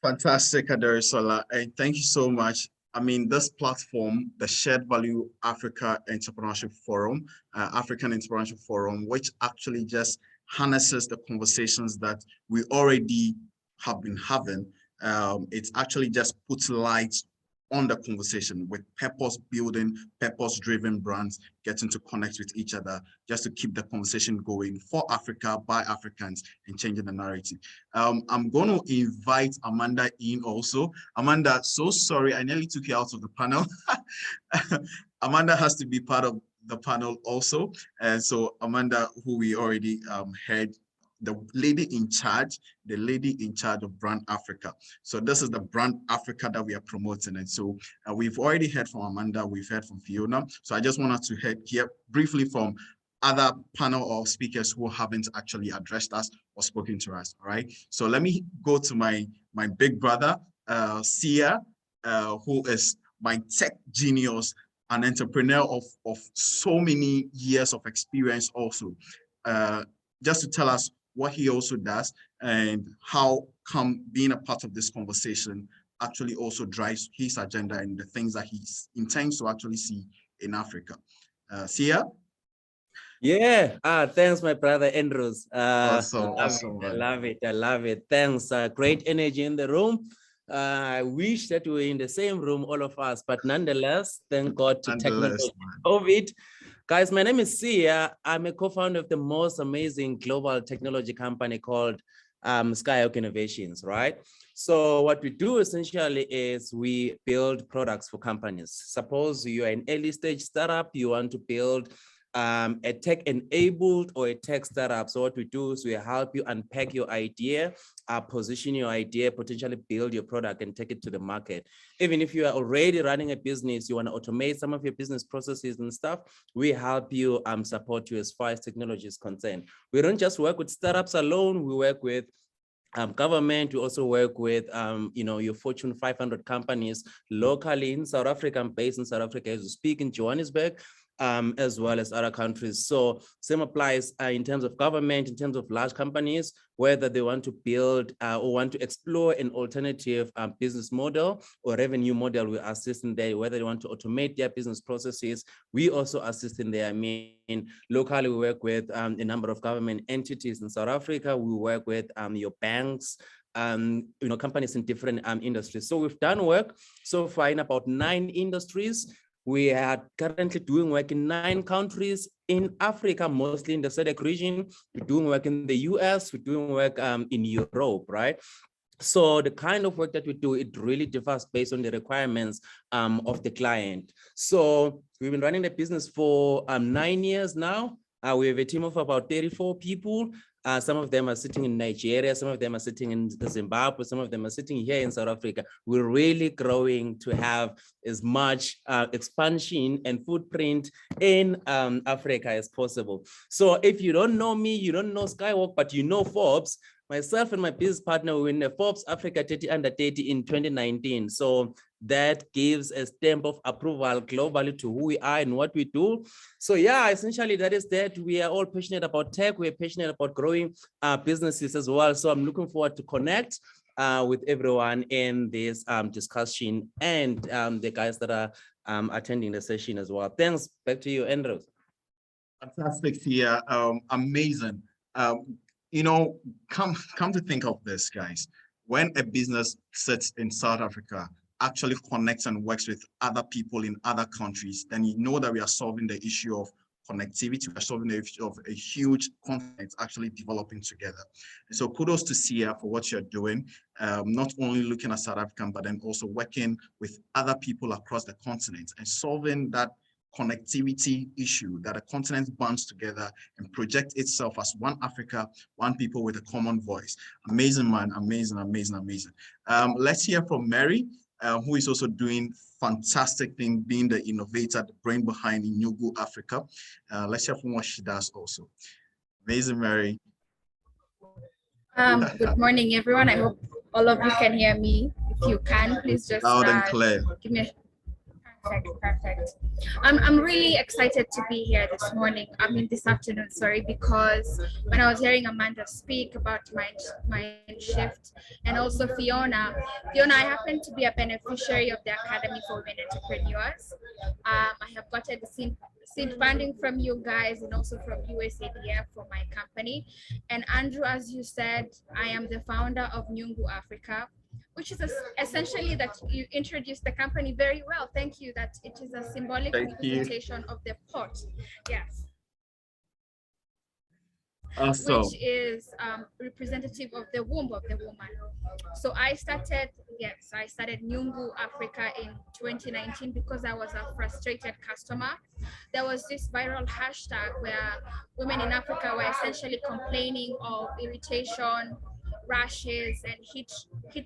Fantastic, Aderisola, and thank you so much. I mean, this platform, the Shared Value Africa Entrepreneurship Forum, African Entrepreneurship Forum, which actually just harnesses the conversations that we already have been having. It actually just puts light on the conversation with purpose building, purpose driven brands getting to connect with each other just to keep the conversation going for Africa, by Africans, and changing the narrative. I'm going to invite Amanda in also. Amanda, so sorry, I nearly took you out of the panel. Amanda has to be part of the panel also. And so Amanda, who we already heard, the lady in charge of Brand Africa. So this is the Brand Africa that we are promoting. And so we've already heard from Amanda, we've heard from Fiona. So I just wanted to hear briefly from other panel of speakers who haven't actually addressed us or spoken to us, all right? So let me go to my big brother, Sia, who is my tech genius, an entrepreneur of so many years of experience also, just to tell us what he also does and how come being a part of this conversation actually also drives his agenda and the things that he intends to actually see in Africa. Sia? Yeah, thanks, my brother Andrews. Awesome. I love it. Thanks, great energy in the room. I wish that we were in the same room, all of us, but nonetheless, thank God to technology, COVID. Guys, my name is Sia. I'm a co-founder of the most amazing global technology company called Skyhawk Innovations, right? So what we do essentially is we build products for companies. Suppose you're an early stage startup, you want to build a tech-enabled or a tech startup. So what we do is we help you unpack your idea, position your idea, potentially build your product and take it to the market. Even if you are already running a business, you want to automate some of your business processes and stuff, we help you support you as far as technology is concerned. We don't just work with startups alone, we work with government. We also work with, your Fortune 500 companies locally in South Africa, based in South Africa as we speak, in Johannesburg, as well as other countries. So same applies in terms of government, in terms of large companies, whether they want to build or want to explore an alternative business model or revenue model, we assist in there. Whether they want to automate their business processes, we also assist in there. I mean, locally, we work with a number of government entities in South Africa. We work with your banks, companies in different industries. So we've done work so far in about 9 industries. We are currently doing work in 9 countries in Africa, mostly in the SADC region. We're doing work in the US, we're doing work in Europe, right? So the kind of work that we do, it really differs based on the requirements of the client. So we've been running the business for 9 years now. We have a team of about 34 people. Some of them are sitting in Nigeria, some of them are sitting in Zimbabwe, some of them are sitting here in South Africa. We're really growing to have as much expansion and footprint in Africa as possible. So if you don't know me, you don't know Skywalk, but you know Forbes, myself and my business partner were in the Forbes Africa 30 Under 30 in 2019. So that gives a stamp of approval globally to who we are and what we do. So yeah, essentially that is that. We are all passionate about tech. We're passionate about growing businesses as well. So I'm looking forward to connect with everyone in this discussion and the guys that are attending the session as well. Thanks. Back to you, Andrew. Fantastic, Thea. Amazing. Come to think of this, guys. When a business sits in South Africa, actually connects and works with other people in other countries, then you know that we are solving the issue of connectivity. We're solving the issue of a huge continent actually developing together. And so kudos to Sia for what you're doing, not only looking at South African, but then also working with other people across the continent and solving that connectivity issue, that a continent bonds together and project itself as one Africa, one people with a common voice. Amazing, man. Amazing, amazing, amazing. Let's hear from Mary, who is also doing fantastic thing, being the innovator, the brain behind Nyungu Africa. Let's hear from what she does also. Amazing, Mary. Good morning, everyone. I hope all of you can hear me. If you can, please just loud and clear. Give me a perfect. I'm really excited to be here this morning. This afternoon, sorry, because when I was hearing Amanda speak about my shift, and also Fiona, I happen to be a beneficiary of the Academy for Women Entrepreneurs. I have gotten the seed funding from you guys and also from USADF for my company. And Andrew, as you said, I am the founder of Nyungu Africa, which is essentially that you introduced the company very well. Thank you. That it is a symbolic representation of the pot. Yes. Awesome. Which is representative of the womb of the woman. So I started Nyungu Africa in 2019 because I was a frustrated customer. There was this viral hashtag where women in Africa were essentially complaining of irritation, rashes, and heat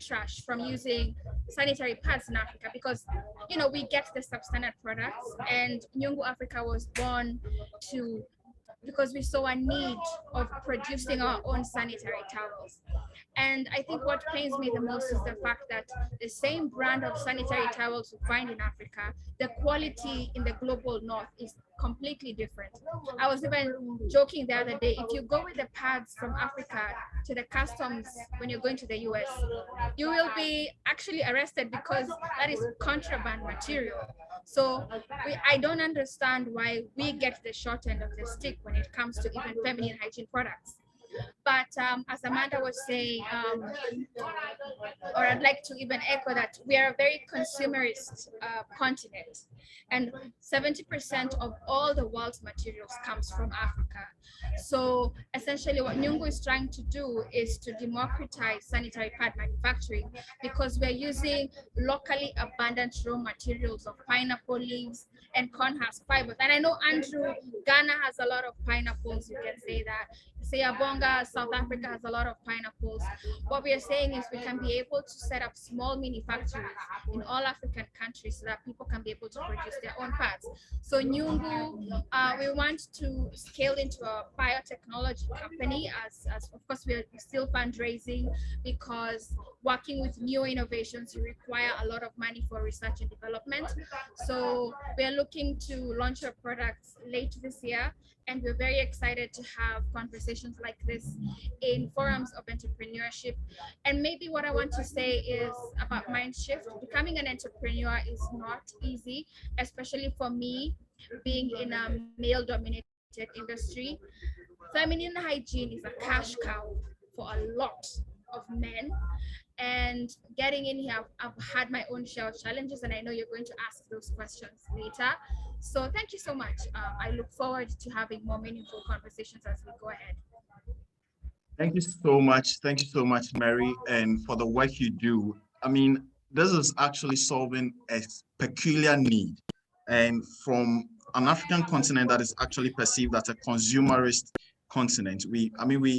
rash from using sanitary pads in Africa, because we get the substandard products, and Nyungu Africa was born because we saw a need of producing our own sanitary towels. And I think what pains me the most is the fact that the same brand of sanitary towels we find in Africa, the quality in the global north is completely different. I was even joking the other day, if you go with the pads from Africa to the customs when you're going to the US, you will be actually arrested because that is contraband material. So I don't understand why we get the short end of the stick when it comes to even feminine hygiene products. But as Amanda was saying, or I'd like to even echo that, we are a very consumerist continent, and 70% of all the world's materials comes from Africa. So essentially what Nyungu is trying to do is to democratize sanitary pad manufacturing, because we're using locally abundant raw materials of pineapple leaves and corn husk fibers. And I know, Andrew, Ghana has a lot of pineapples, you can say that. Say Abonga, South Africa has a lot of pineapples. What we are saying is we can be able to set up small mini factories in all African countries so that people can be able to produce their own parts. So Nyungu, we want to scale into a biotechnology company as of course we're still fundraising, because working with new innovations require a lot of money for research and development. So we're looking to launch our products late this year, and we're very excited to have conversations like this in forums of entrepreneurship. And maybe what I want to say is about mind shift. Becoming an entrepreneur is not easy, especially for me, being in a male-dominated industry. Feminine hygiene is a cash cow for a lot of men. And getting in here, I've had my own share of challenges, and I know you're going to ask those questions later. So thank you so much. I look forward to having more meaningful conversations as we go ahead. Thank you so much. Thank you so much, Mary, and for the work you do. I mean, this is actually solving a peculiar need. And from an African continent that is actually perceived as a consumerist continent, we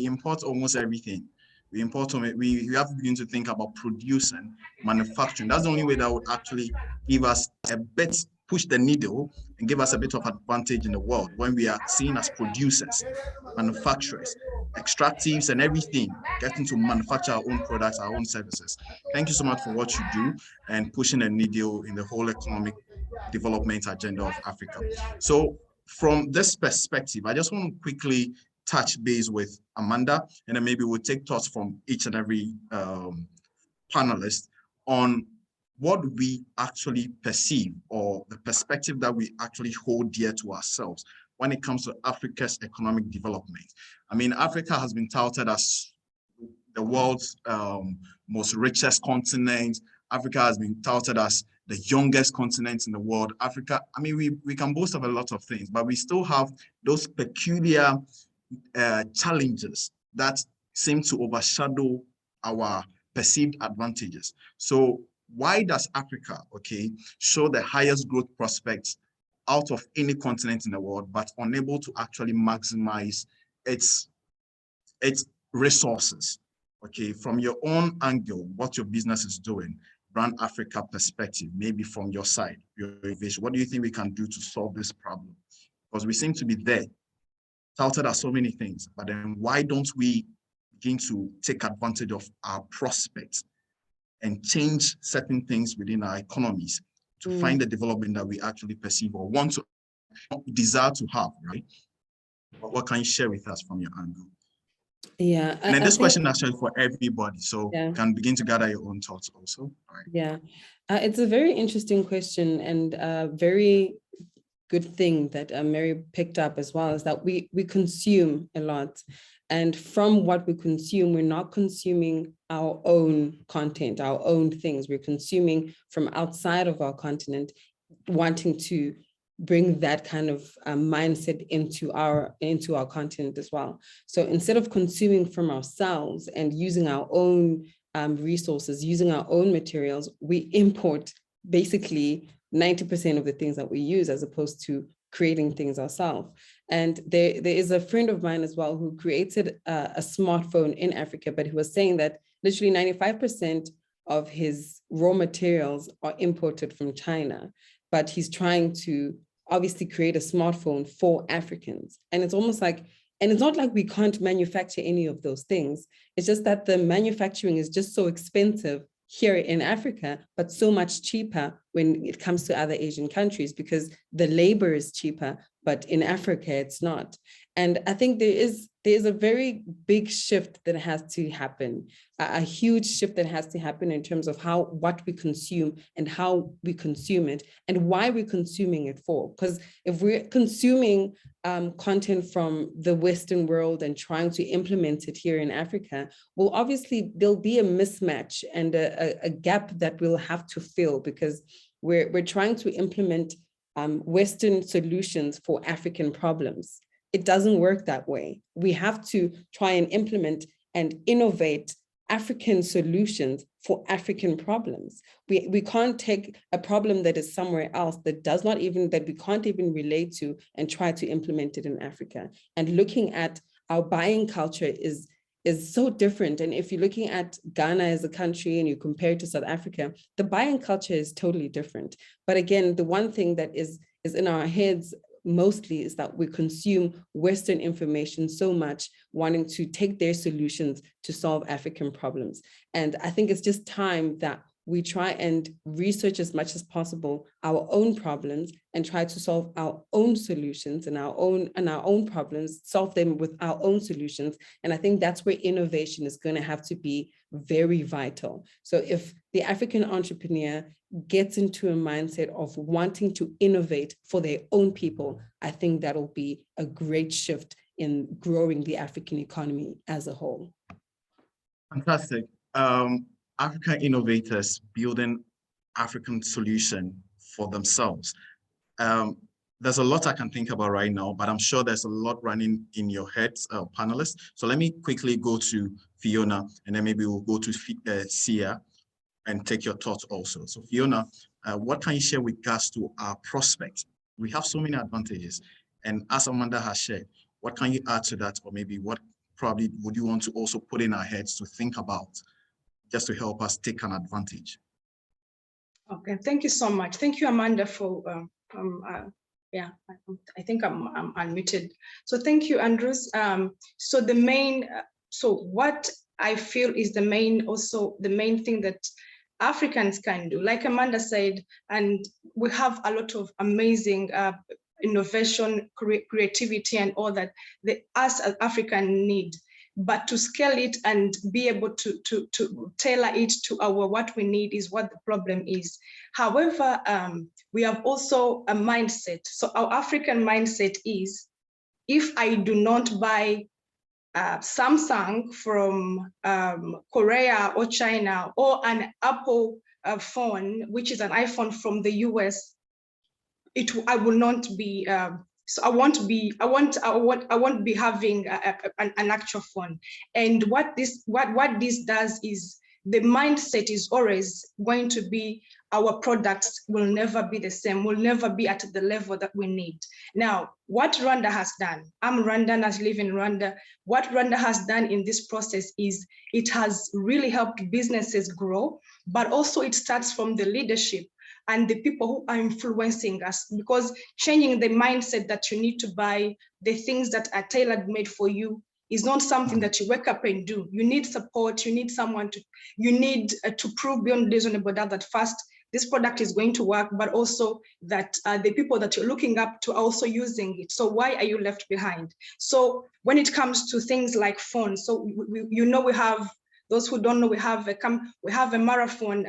import almost everything. We have to begin to think about producing, manufacturing. That's the only way that would actually give us a bit, push the needle and give us a bit of advantage in the world when we are seen as producers, manufacturers, extractives and everything, getting to manufacture our own products, our own services. Thank you so much for what you do and pushing the needle in the whole economic development agenda of Africa. So from this perspective, I just want to quickly touch base with Amanda, and then maybe we'll take thoughts from each and every panelist on what we actually perceive, or the perspective that we actually hold dear to ourselves when it comes to Africa's economic development. I mean, Africa has been touted as the world's most richest continent. Africa has been touted as the youngest continent in the world. Africa, I mean, we can boast of a lot of things, but we still have those peculiar challenges that seem to overshadow our perceived advantages. So why does Africa, show the highest growth prospects out of any continent in the world, but unable to actually maximize its resources? From your own angle, what your business is doing, Brand Africa perspective, maybe from your side, your vision, what do you think we can do to solve this problem? Because we seem to be there, touted as so many things, but then why don't we begin to take advantage of our prospects and change certain things within our economies to find the development that we actually perceive or want to desire to have, right? What can you share with us from your angle? Yeah. And then this question is actually for everybody, so you can begin to gather your own thoughts also. Right. Yeah, it's a very interesting question, and a very good thing that Mary picked up as well, is that we consume a lot. And from what we consume, we're not consuming our own content, our own things. We're consuming from outside of our continent, wanting to bring that kind of mindset into our continent as well. So instead of consuming from ourselves and using our own resources, using our own materials, we import basically 90% of the things that we use, as opposed to creating things ourselves. And there is a friend of mine as well who created a smartphone in Africa, but he was saying that literally 95% of his raw materials are imported from China, but he's trying to obviously create a smartphone for Africans. And it's almost like, and it's not like we can't manufacture any of those things. It's just that the manufacturing is just so expensive here in Africa, but so much cheaper when it comes to other Asian countries, because the labor is cheaper, but in Africa, it's not. And I think there is a very big shift that has to happen, a huge shift that has to happen in terms of what we consume and how we consume it and why we're consuming it for. Because if we're consuming content from the Western world and trying to implement it here in Africa, well, obviously there'll be a mismatch and a gap that we'll have to fill, because we're trying to implement Western solutions for African problems. It doesn't work that way. We have to try and implement and innovate African solutions for African problems. We can't take a problem that is somewhere else that we can't even relate to and try to implement it in Africa. And looking at our buying culture is is so different. And if you're looking at Ghana as a country and you compare it to South Africa, the buying culture is totally different. But again, the one thing that is in our heads mostly is that we consume Western information so much, wanting to take their solutions to solve African problems. And I think it's just time that we try and research as much as possible our own problems and try to solve our own solutions and our own problems, solve them with our own solutions. And I think that's where innovation is going to have to be very vital. So if the African entrepreneur gets into a mindset of wanting to innovate for their own people, I think that'll be a great shift in growing the African economy as a whole. Fantastic. African innovators building African solution for themselves. There's a lot I can think about right now, but I'm sure there's a lot running in your heads, panelists. So let me quickly go to Fiona, and then maybe we'll go to Sia and take your thoughts also. So Fiona, what can you share with regards to our prospects? We have so many advantages. And as Amanda has shared, what can you add to that? Or maybe what probably would you want to also put in our heads to think about, just to help us take an advantage? Okay, thank you so much. Thank you, Amanda, for, yeah, I think I'm unmuted. So thank you, Andrews. So the main, so what I feel is the main thing that Africans can do, like Amanda said, and we have a lot of amazing innovation, creativity, and all that us as African need. But to scale it and be able to tailor it to what we need is what the problem is. However, we have also a mindset. So our African mindset is, if I do not buy Samsung from Korea or China, or an Apple phone, which is an iPhone from the US, I will not be. So I won't be having an actual phone. And what this does is, the mindset is always going to be, our products will never be the same, will never be at the level that we need. Now, what Rwanda has done, I'm Rwandan, I live in Rwanda. What Rwanda has done in this process is, it has really helped businesses grow, but also it starts from the leadership and the people who are influencing us, because changing the mindset that you need to buy the things that are tailor-made for you is not something that you wake up and do. You need support, you need someone you need to prove beyond reasonable doubt that first, this product is going to work, but also that the people that you're looking up to are also using it. So why are you left behind? So when it comes to things like phones, so we have, those who don't know, we have a marathon.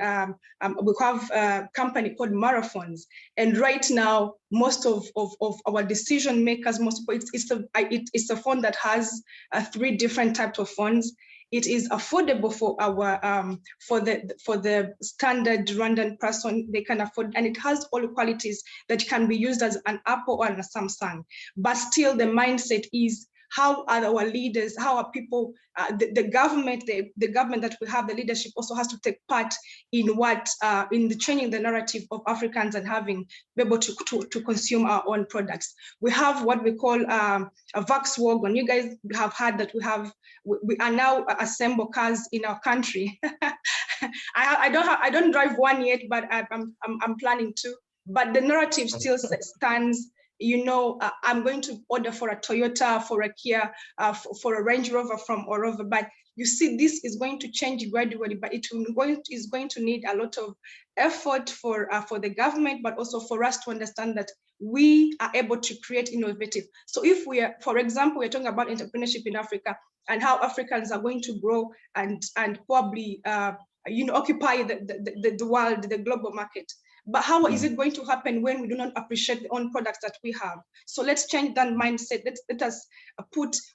We have a company called Marathons, and right now, most of our decision makers, it's a phone that has 3 different types of phones. It is affordable for our for the standard Rwandan person. They can afford, and it has all the qualities that can be used as an Apple or a Samsung. But still, the mindset is, how are our leaders, how are people, the government that we have, the leadership also has to take part in in the changing the narrative of Africans and be able to consume our own products. We have what we call a Volkswagen. You guys have heard that we are now assemble cars in our country. I don't drive one yet, but I'm planning to. But the narrative still stands. I'm going to order for a Toyota, for a Kia, for a Range Rover from Orova. But you see, this is going to change gradually, but it is going to need a lot of effort for the government, but also for us to understand that we are able to create innovative. So if we are, for example, we're talking about entrepreneurship in Africa and how Africans are going to grow and probably occupy the world, the global market. But how is it going to happen when we do not appreciate the own products that we have? So let's change that mindset. Let us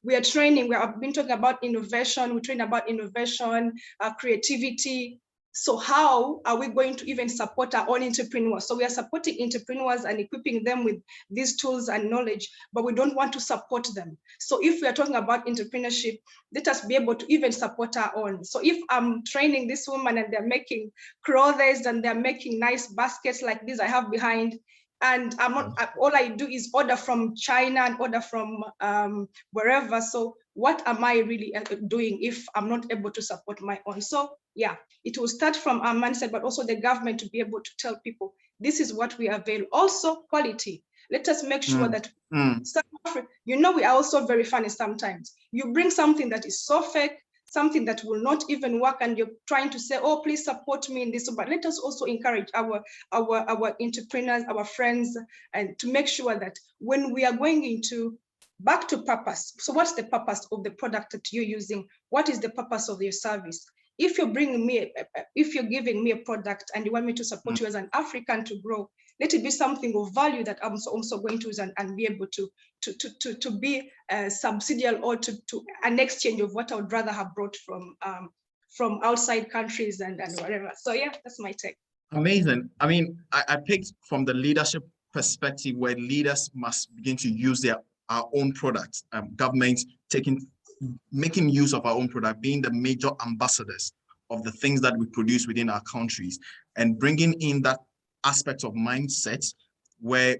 we are training, we have been talking about innovation, we train about innovation, creativity. So how are we going to even support our own entrepreneurs? So we are supporting entrepreneurs and equipping them with these tools and knowledge, but we don't want to support them. So if we are talking about entrepreneurship, let us be able to even support our own. So if I'm training this woman and they're making clothes and they're making nice baskets like this I have behind, and all I do is order from China and order from wherever. So what am I really doing if I'm not able to support my own? So yeah, it will start from our mindset, but also the government to be able to tell people, this is what we avail. Also quality. Let us make sure that, you know, we are also very funny sometimes. You bring something that is so fake, something that will not even work, and you're trying to say, oh, please support me in this. But let us also encourage our entrepreneurs, our friends, and to make sure that when we are going into back to purpose. So what's the purpose of the product that you're using? What is the purpose of your service? If you're bringing me, if you're giving me a product and you want me to support you as an African to grow, let it be something of value that I'm also going to use and be able to be subsidiary or to an exchange of what I would rather have brought from outside countries and whatever. So yeah, that's my take. Amazing. I mean, I picked from the leadership perspective where leaders must begin to use our own products, governments making use of our own product, being the major ambassadors of the things that we produce within our countries, and bringing in that aspect of mindset where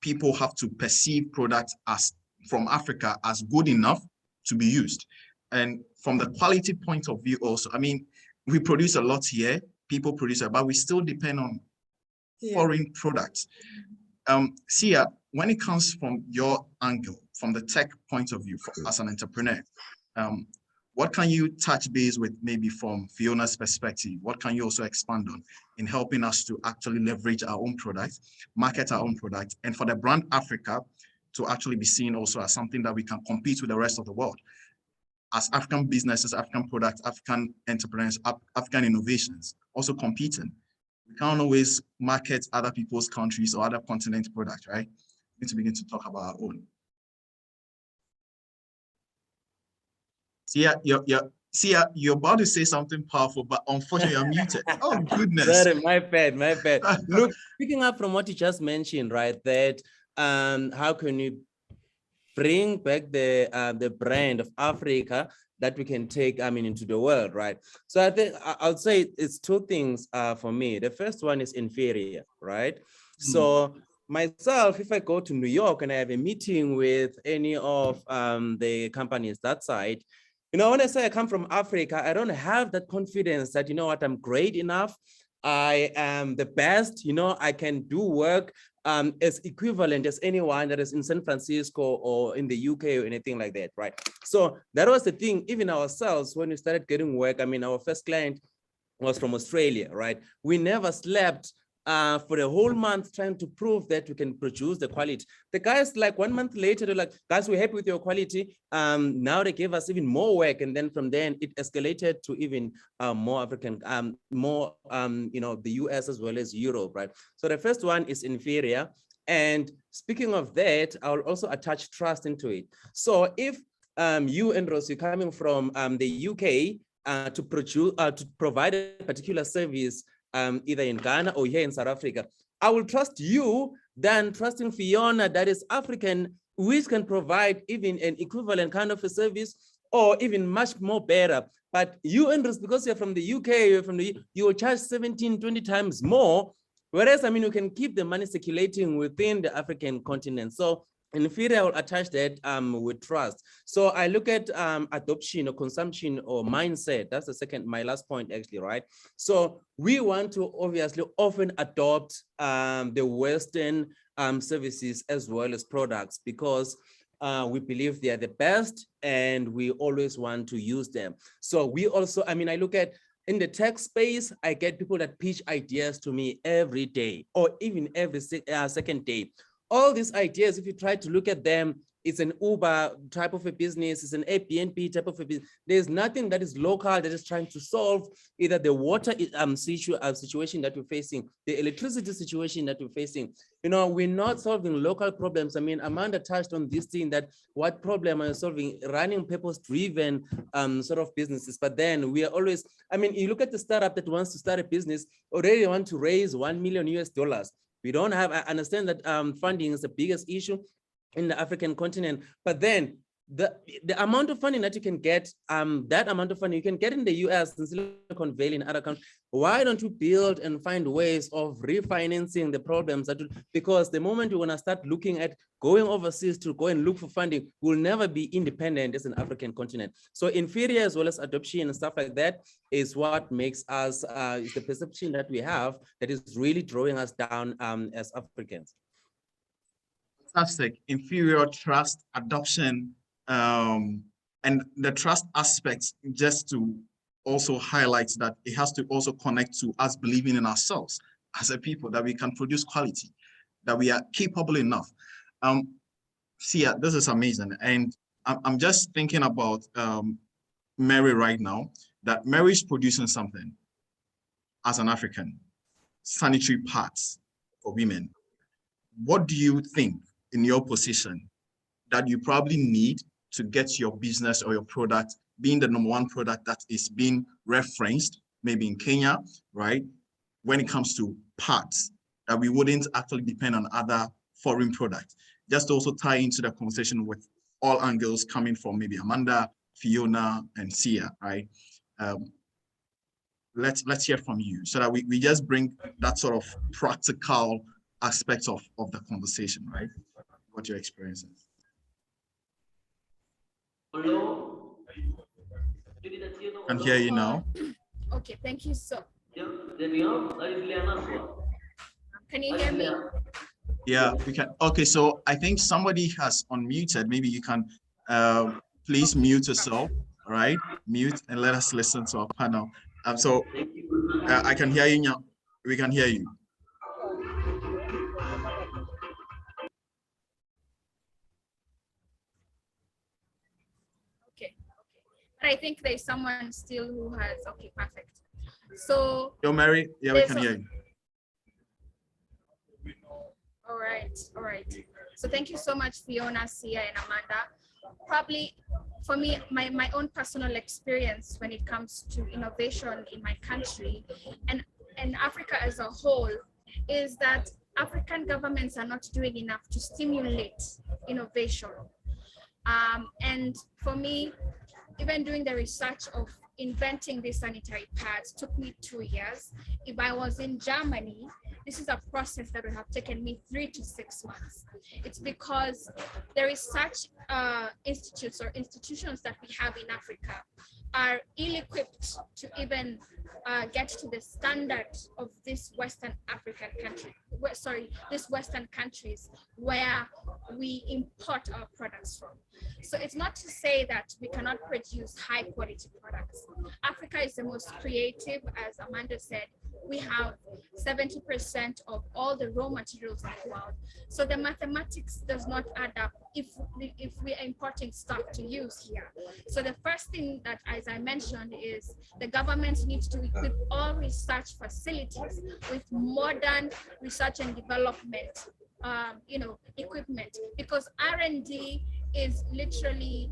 people have to perceive products as from Africa as good enough to be used. And from the quality point of view also, I mean, we produce a lot here, people produce it, but we still depend on foreign products. Sia, when it comes from your angle, from the tech point of view, as an entrepreneur, what can you touch base with maybe from Fiona's perspective? What can you also expand on in helping us to actually leverage our own products, market our own products, and for the brand Africa to actually be seen also as something that we can compete with the rest of the world? As African businesses, African products, African entrepreneurs, African innovations also competing. We can't always market other people's countries or other continent products, right? We need to begin to talk about our own. Sia, you're about to say something powerful, but unfortunately you're muted. Oh goodness. Sorry, my bad. Look, picking up from what you just mentioned, right? That how can you bring back the brand of Africa that we can take, into the world, right? So I think I'll say it's two things for me. The first one is inferior, right? So myself, if I go to New York and I have a meeting with any of the companies that side, when I say I come from Africa, I don't have that confidence that, I'm great enough. I am the best, I can do work as equivalent as anyone that is in San Francisco or in the UK or anything like that, right? So that was the thing, even ourselves, when we started getting work, our first client was from Australia, right? We never slept for the whole month trying to prove that we can produce the quality. The guys, like 1 month later, they're like, guys, we're happy with your quality. Now they gave us even more work. And then from then it escalated to even more African, the US as well as Europe, right? So the first one is inferior. And speaking of that, I'll also attach trust into it. So if you and Rosie coming from the UK to provide a particular service, either in Ghana or here in South Africa, I will trust you than trusting Fiona that is African, which can provide even an equivalent kind of a service or even much more better. But you, Andrews, because you're from the UK, you will charge 17, 20 times more. Whereas, you can keep the money circulating within the African continent. So inferior, I will attach that with trust. So I look at adoption or consumption or mindset. That's my last point actually, right? So we want to obviously often adopt the Western services as well as products because we believe they are the best and we always want to use them. So we also, I look at in the tech space, I get people that pitch ideas to me every day or even every second day. All these ideas, if you try to look at them, it's an Uber type of a business, it's an Airbnb type of a business. There's nothing that is local that is trying to solve either the water situation that we're facing, the electricity situation that we're facing. We're not solving local problems. Amanda touched on this thing that what problem are you solving? Running purpose-driven sort of businesses. But then we are always, you look at the startup that wants to start a business, already want to raise $1 million US. We don't have, I understand that funding is the biggest issue in the African continent, but then the amount of funding that you can get, that amount of funding you can get in the US and Silicon Valley and other countries. Why don't you build and find ways of refinancing the problems because the moment you want to start looking at going overseas to go and look for funding, we'll never be independent as an African continent. So inferior as well as adoption and stuff like that is what makes us, is the perception that we have that is really drawing us down as Africans. Fantastic. Inferior, trust, adoption, and the trust aspects, just to also highlight that it has to also connect to us believing in ourselves as a people, that we can produce quality, that we are capable enough. Sia, this is amazing. And I'm just thinking about Mary right now, that Mary is producing something as an African, sanitary pads for women. What do you think in your position that you probably need to get your business or your product being the #1 product that is being referenced, maybe in Kenya, right? When it comes to parts, that we wouldn't actually depend on other foreign products. Just to also tie into the conversation with all angles coming from maybe Amanda, Fiona, and Sia, right? Let's hear from you so that we just bring that sort of practical aspects of the conversation, right? What your experience is. Hello. Can hear you now. Okay, thank you. So, can you hear me? Yeah, we can. Okay, so I think somebody has unmuted. Maybe you can please mute yourself, all right? Mute and let us listen to our panel. So I can hear you now. We can hear you. Okay. I think there's someone still who has, okay, perfect. So. Yo, Mary, yeah, we can hear you. All right. So thank you so much, Fiona, Sia, and Amanda. Probably for me, my own personal experience when it comes to innovation in my country and Africa as a whole is that African governments are not doing enough to stimulate innovation. And for me, even doing the research of inventing these sanitary pads took me 2 years. If I was in Germany, this is a process that would have taken me 3 to 6 months. It's because there is such institutes or institutions that we have in Africa are ill-equipped to even get to the standard of this Western African country, this Western countries where we import our products from. So it's not to say that we cannot produce high quality products. Africa is the most creative, as Amanda said. We have 70% of all the raw materials in the world. So the mathematics does not add up if we are importing stuff to use here. So the first thing that, as I mentioned, is the government needs to equip all research facilities with modern research and development equipment, because R&D is literally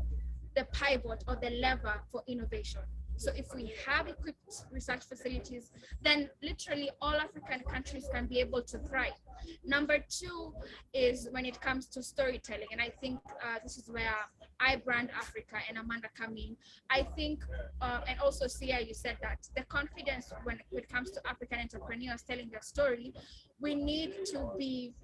the pivot or the lever for innovation. So if we have equipped research facilities, then literally all African countries can be able to thrive. Number 2 is when it comes to storytelling. And I think this is where I brand Africa and Amanda come in. I think, and also Sia, you said that the confidence when it comes to African entrepreneurs telling their story, we need to be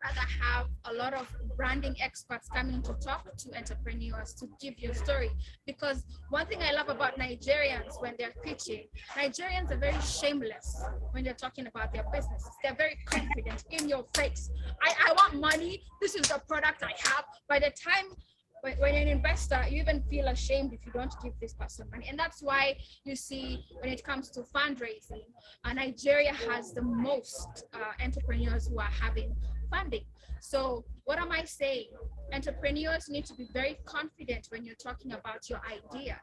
rather have a lot of branding experts coming to talk to entrepreneurs to give your story. Because one thing I love about Nigerians when they're pitching, Nigerians are very shameless when they're talking about their businesses. They're very confident in your face. I want money. This is the product I have. By the time when you're an investor, you even feel ashamed if you don't give this person money. And that's why you see when it comes to fundraising, Nigeria has the most entrepreneurs who are having funding. So what am I saying? Entrepreneurs need to be very confident when you're talking about your ideas,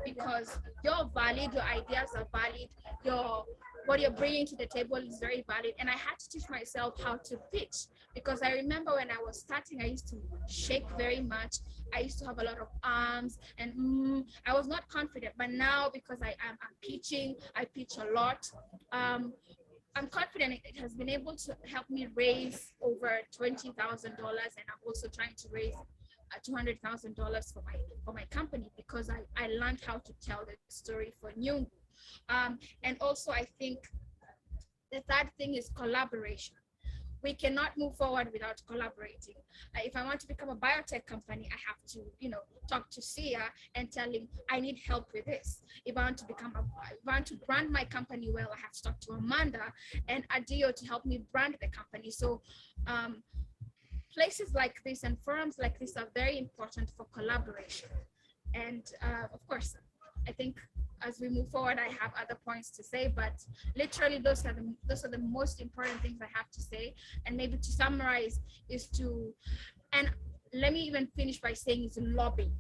because you're valid, your ideas are valid, what you're bringing to the table is very valid. And I had to teach myself how to pitch, because I remember when I was starting, I used to shake very much. I used to have a lot of arms and I was not confident. But now, because I'm pitching, I pitch a lot. I'm confident it has been able to help me raise over $20,000, and I'm also trying to raise $200,000 for my company because I learned how to tell the story for Nyungu. And also, I think the third thing is collaboration. We cannot move forward without collaborating. If I want to become a biotech company, I have to, talk to Sia and tell him I need help with this. If I want to brand my company well, I have to talk to Amanda and Adio to help me brand the company. So places like this and forums like this are very important for collaboration. And of course, I think as we move forward, I have other points to say, but literally those are the most important things I have to say. And maybe to summarize and let me even finish by saying is lobbying.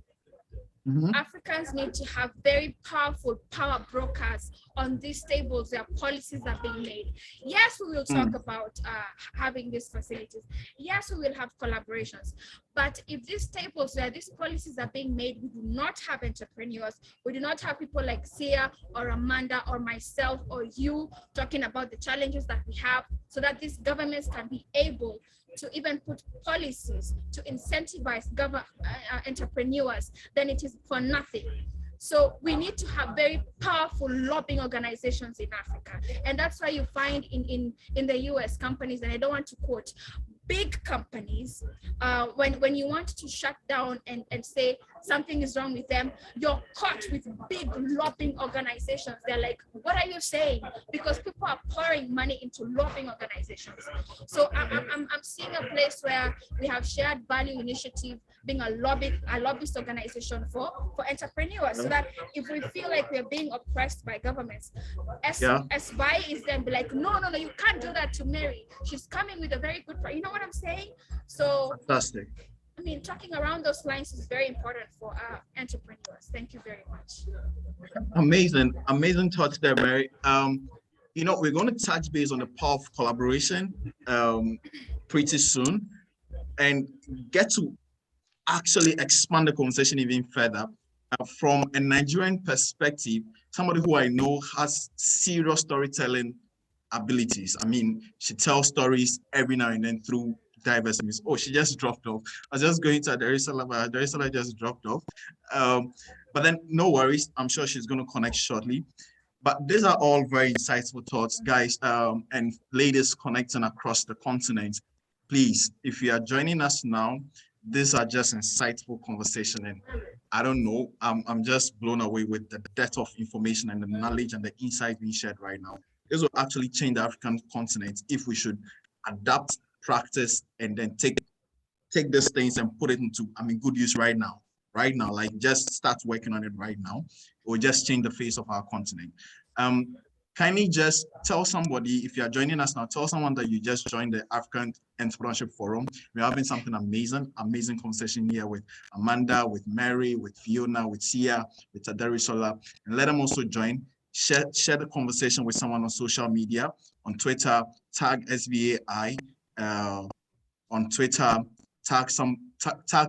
Africans need to have very powerful power brokers on these tables where policies are being made. Yes, we will talk about having these facilities. Yes, we will have collaborations. But if these tables where these policies are being made, we do not have entrepreneurs, we do not have people like Sia or Amanda or myself or you talking about the challenges that we have so that these governments can be able to even put policies to incentivize entrepreneurs, then it is for nothing. So we need to have very powerful lobbying organizations in Africa. And that's why you find in the US companies, and I don't want to quote, big companies, when you want to shut down and say something is wrong with them, you're caught with big lobbying organizations. They're like, what are you saying? Because people are pouring money into lobbying organizations. So I'm seeing a place where we have shared value initiative being a lobbyist organization for entrepreneurs, so that if we feel like we're being oppressed by governments, SY is then be like, no, you can't do that to Mary. She's coming with a very good, you know what I'm saying? So fantastic. I mean, talking around those lines is very important for entrepreneurs. Thank you very much. Amazing thoughts there, Mary. We're going to touch base on the power of collaboration pretty soon and get to actually expand the conversation even further. From a Nigerian perspective, somebody who I know has serious storytelling abilities. I mean, she tells stories every now and then through diverse means. Oh, she just dropped off. I was just going to Darisala, but Darisala just dropped off. But then no worries, I'm sure she's going to connect shortly. But these are all very insightful thoughts, guys, and ladies connecting across the continent. Please, if you are joining us now, these are just insightful conversation, and I don't know, I'm just blown away with the depth of information and the knowledge and the insight being shared right now. This will actually change the African continent if we should adapt, practice, and then take these things and put it into, good use right now, like just start working on it right now. It will just change the face of our continent. Kindly just tell somebody, if you are joining us now, tell someone that you just joined the African Entrepreneurship Forum. We're having something amazing conversation here with Amanda, with Mary, with Fiona, with Sia, with Adarisola, and let them also join. Share the conversation with someone on social media, on Twitter, tag SVAI, on Twitter, tag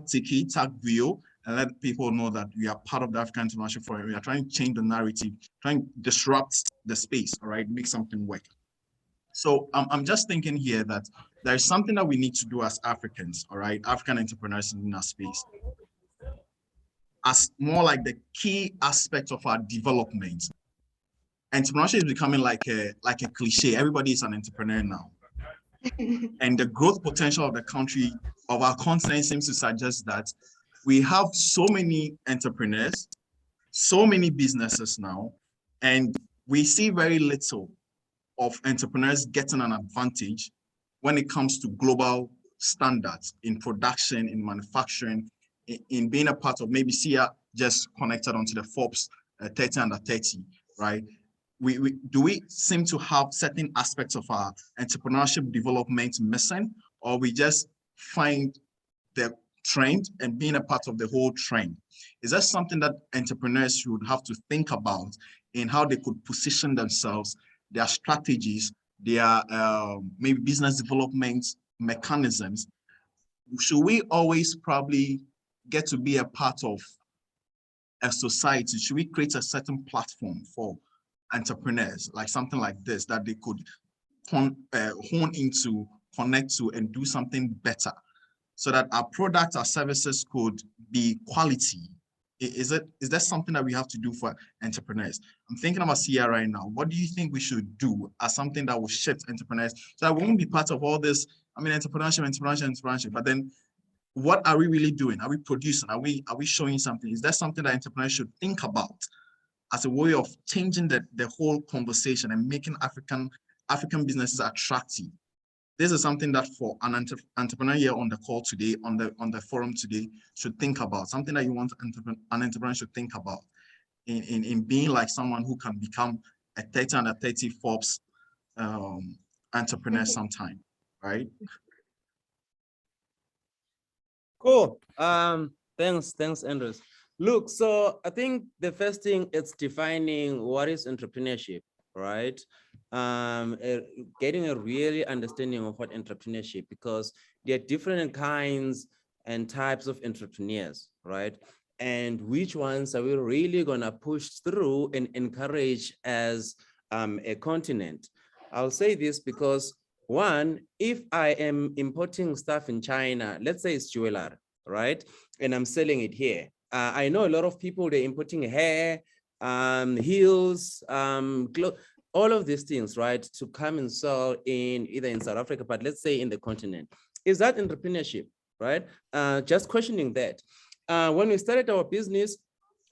Tiki, tag Vio, and let people know that we are part of the African Entrepreneurship Forum. We are trying to change the narrative, trying to disrupt the space, all right, make something work. So I'm just thinking here that there is something that we need to do as Africans, all right, African entrepreneurs in our space, as more like the key aspect of our development. Entrepreneurship is becoming like a cliche. Everybody is an entrepreneur now. And the growth potential of the country, of our continent, seems to suggest that we have so many entrepreneurs, so many businesses now, and we see very little of entrepreneurs getting an advantage when it comes to global standards in production, in manufacturing, in being a part of, maybe Sia just connected onto the Forbes 30 under 30, right? Do we seem to have certain aspects of our entrepreneurship development missing, or we just find the trend and being a part of the whole trend? Is that something that entrepreneurs should have to think about in how they could position themselves, their strategies, their maybe business development mechanisms? Should we always probably get to be a part of a society? Should we create a certain platform for entrepreneurs, like something like this, that they could hone into, connect to, and do something better? so that our products, our services could be quality? Is that something that we have to do for entrepreneurs? I'm thinking about CR right now. What do you think we should do as something that will shift entrepreneurs so that we won't be part of all this, entrepreneurship, but then what are we really doing? Are we producing? Are we showing something? Is that something that entrepreneurs should think about as a way of changing the whole conversation and making African businesses attractive? This is something that for an entrepreneur here on the call today, on the forum today, should think about. Something that you want an entrepreneur should think about in being like someone who can become a 30 under 30 Forbes entrepreneur sometime, right? Cool. Thanks, Andrews. Look, so I think the first thing it's defining what is entrepreneurship, right? Getting a really understanding of what entrepreneurship, because there are different kinds and types of entrepreneurs, right? And which ones are we really gonna push through and encourage as a continent? I'll say this because one, if I am importing stuff in China, let's say it's jewelry, right? And I'm selling it here. I know a lot of people, they're importing hair, heels, clothes, all of these things, right? To come and sell either in South Africa, but let's say in the continent. Is that entrepreneurship, right? Just questioning that. When we started our business,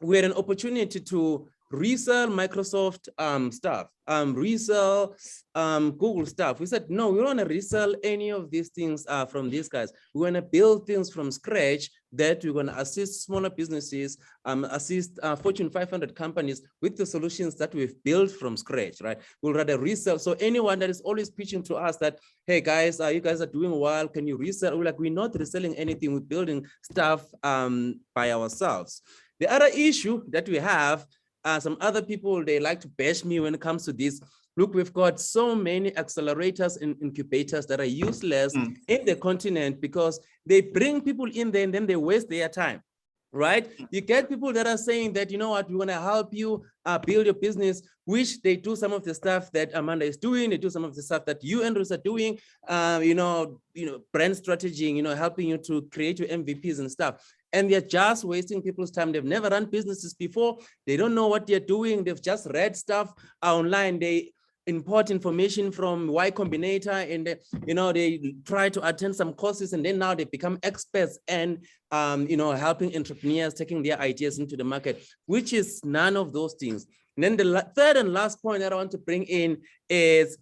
we had an opportunity to resell Microsoft stuff, resell Google stuff. We said, no, we don't want to resell any of these things from these guys. We want to build things from scratch that we're going to assist smaller businesses, assist Fortune 500 companies with the solutions that we've built from scratch, right? We'll rather resell. So anyone that is always pitching to us that, hey guys, you guys are doing well, can you resell? We're like, we're not reselling anything, we're building stuff by ourselves. The other issue that we have, some other people, they like to bash me when it comes to this. Look, we've got so many accelerators and incubators that are useless in the continent because they bring people in there and then they waste their time, right? You get people that are saying that, you know what, we want to help you build your business, which they do some of the stuff that Amanda is doing, they do some of the stuff that you, Andrews, are doing, brand strategy, helping you to create your MVPs and stuff. And they're just wasting people's time. They've never run businesses before. They don't know what they're doing. They've just read stuff online. They import information from Y Combinator and they try to attend some courses, and then now they become experts and helping entrepreneurs, taking their ideas into the market, which is none of those things. And then the third and last point that I want to bring in is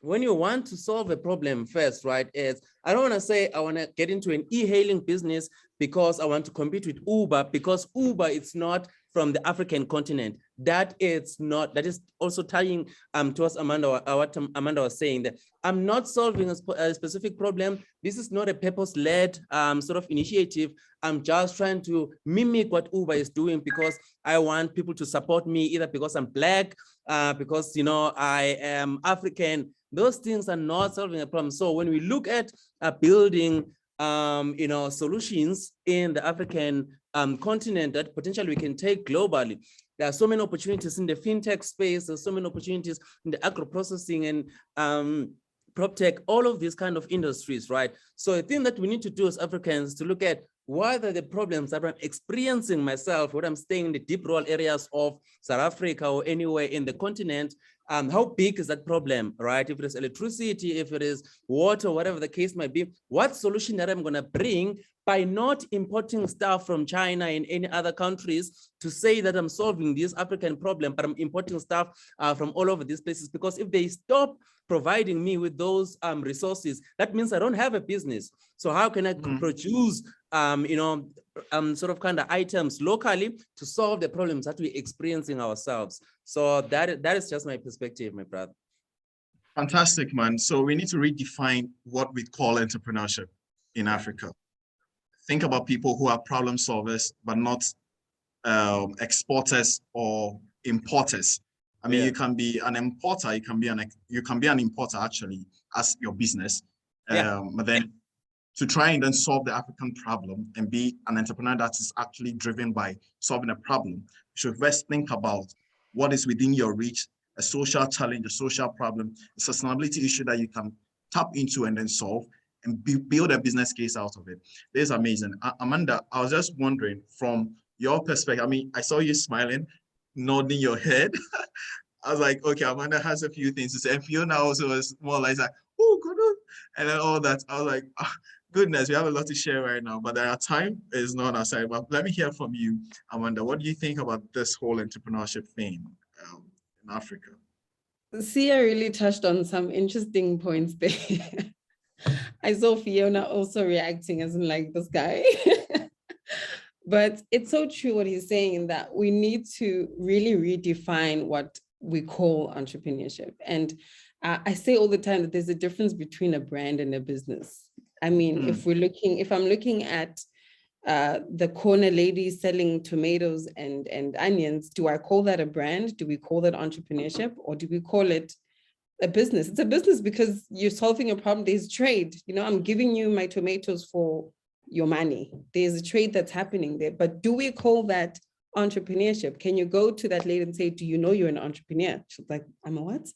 when you want to solve a problem first, right, is I don't want to say I want to get into an e-hailing business because I want to compete with Uber, because Uber is not from the African continent. That is also tying to what Amanda was saying, that I'm not solving a specific problem. This is not a purpose-led sort of initiative. I'm just trying to mimic what Uber is doing because I want people to support me, either because I'm Black, because I am African. Those things are not solving a problem. So when we look at building solutions in the African continent that potentially we can take globally, there are so many opportunities in the fintech space. There's so many opportunities in the agro-processing and prop tech, all of these kind of industries, right? So I think that we need to do as Africans to look at what are the problems that I'm experiencing myself when I'm staying in the deep rural areas of South Africa or anywhere in the continent. How big is that problem, right? If it is electricity, if it is water, whatever the case might be, what solution that I'm gonna bring by not importing stuff from China and any other countries to say that I'm solving this African problem, but I'm importing stuff from all over these places. Because if they stop providing me with those resources, that means I don't have a business. So how can I produce sort of kind of items locally to solve the problems that we're experiencing ourselves? So that is just my perspective, my brother. Fantastic, man. So we need to redefine what we call entrepreneurship in Africa. Think about people who are problem solvers, but not exporters or importers. I mean, you can be an importer, you can be an importer actually as your business, but then to try and then solve the African problem and be an entrepreneur that is actually driven by solving a problem, you should first think about what is within your reach, a social challenge, a social problem, a sustainability issue that you can tap into and then solve, and build a business case out of it. This is amazing. Amanda, I was just wondering from your perspective, I mean, I saw you smiling, nodding your head. I was like, okay, Amanda has a few things to say. And Fiona also was more like, oh, good. And then all that. I was like, oh, goodness, we have a lot to share right now, but our time is not on our side. But let me hear from you, Amanda. What do you think about this whole entrepreneurship thing in Africa? Sia really touched on some interesting points there. I saw Fiona also reacting as in like this guy. But it's so true what he's saying in that we need to really redefine what we call entrepreneurship. And I say all the time that there's a difference between a brand and a business. I mean, if I'm looking at the corner lady selling tomatoes and onions, do I call that a brand? Do we call that entrepreneurship, or do we call it a business? It's a business because you're solving a problem. There's trade. You know, I'm giving you my tomatoes for your money. There's a trade that's happening there. But do we call that entrepreneurship? Can you go to that lady and say, do you know you're an entrepreneur? She's like, I'm a what?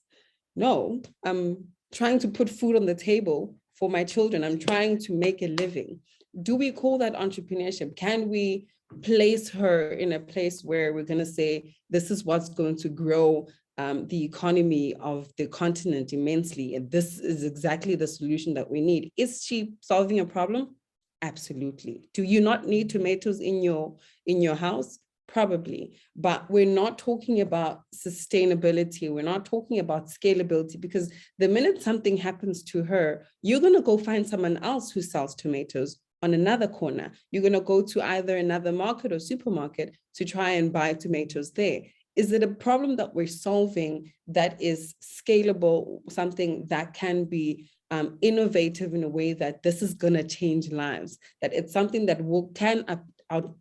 No, I'm trying to put food on the table for my children. I'm trying to make a living. Do we call that entrepreneurship? Can we place her in a place where we're going to say, this is what's going to grow the economy of the continent immensely, and this is exactly the solution that we need? Is she solving a problem? Absolutely. Do you not need tomatoes in your house? Probably, but we're not talking about sustainability. We're not talking about scalability, because the minute something happens to her, you're going to go find someone else who sells tomatoes on another corner. You're going to go to either another market or supermarket to try and buy tomatoes there. Is it a problem that we're solving that is scalable, something that can be innovative in a way that this is going to change lives, that it's something that can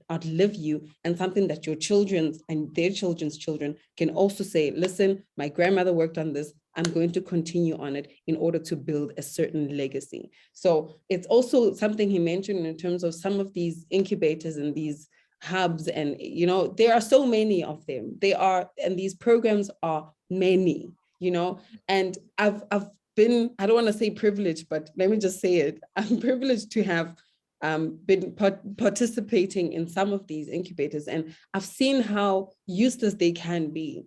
outlive you, and something that your children and their children's children can also say, listen, my grandmother worked on this, I'm going to continue on it in order to build a certain legacy. So it's also something he mentioned in terms of some of these incubators and these hubs, and you know, there are so many of them. And these programs are many, you know, and I've been, I don't want to say privileged, but let me just say it. I'm privileged to have been participating in some of these incubators, and I've seen how useless they can be,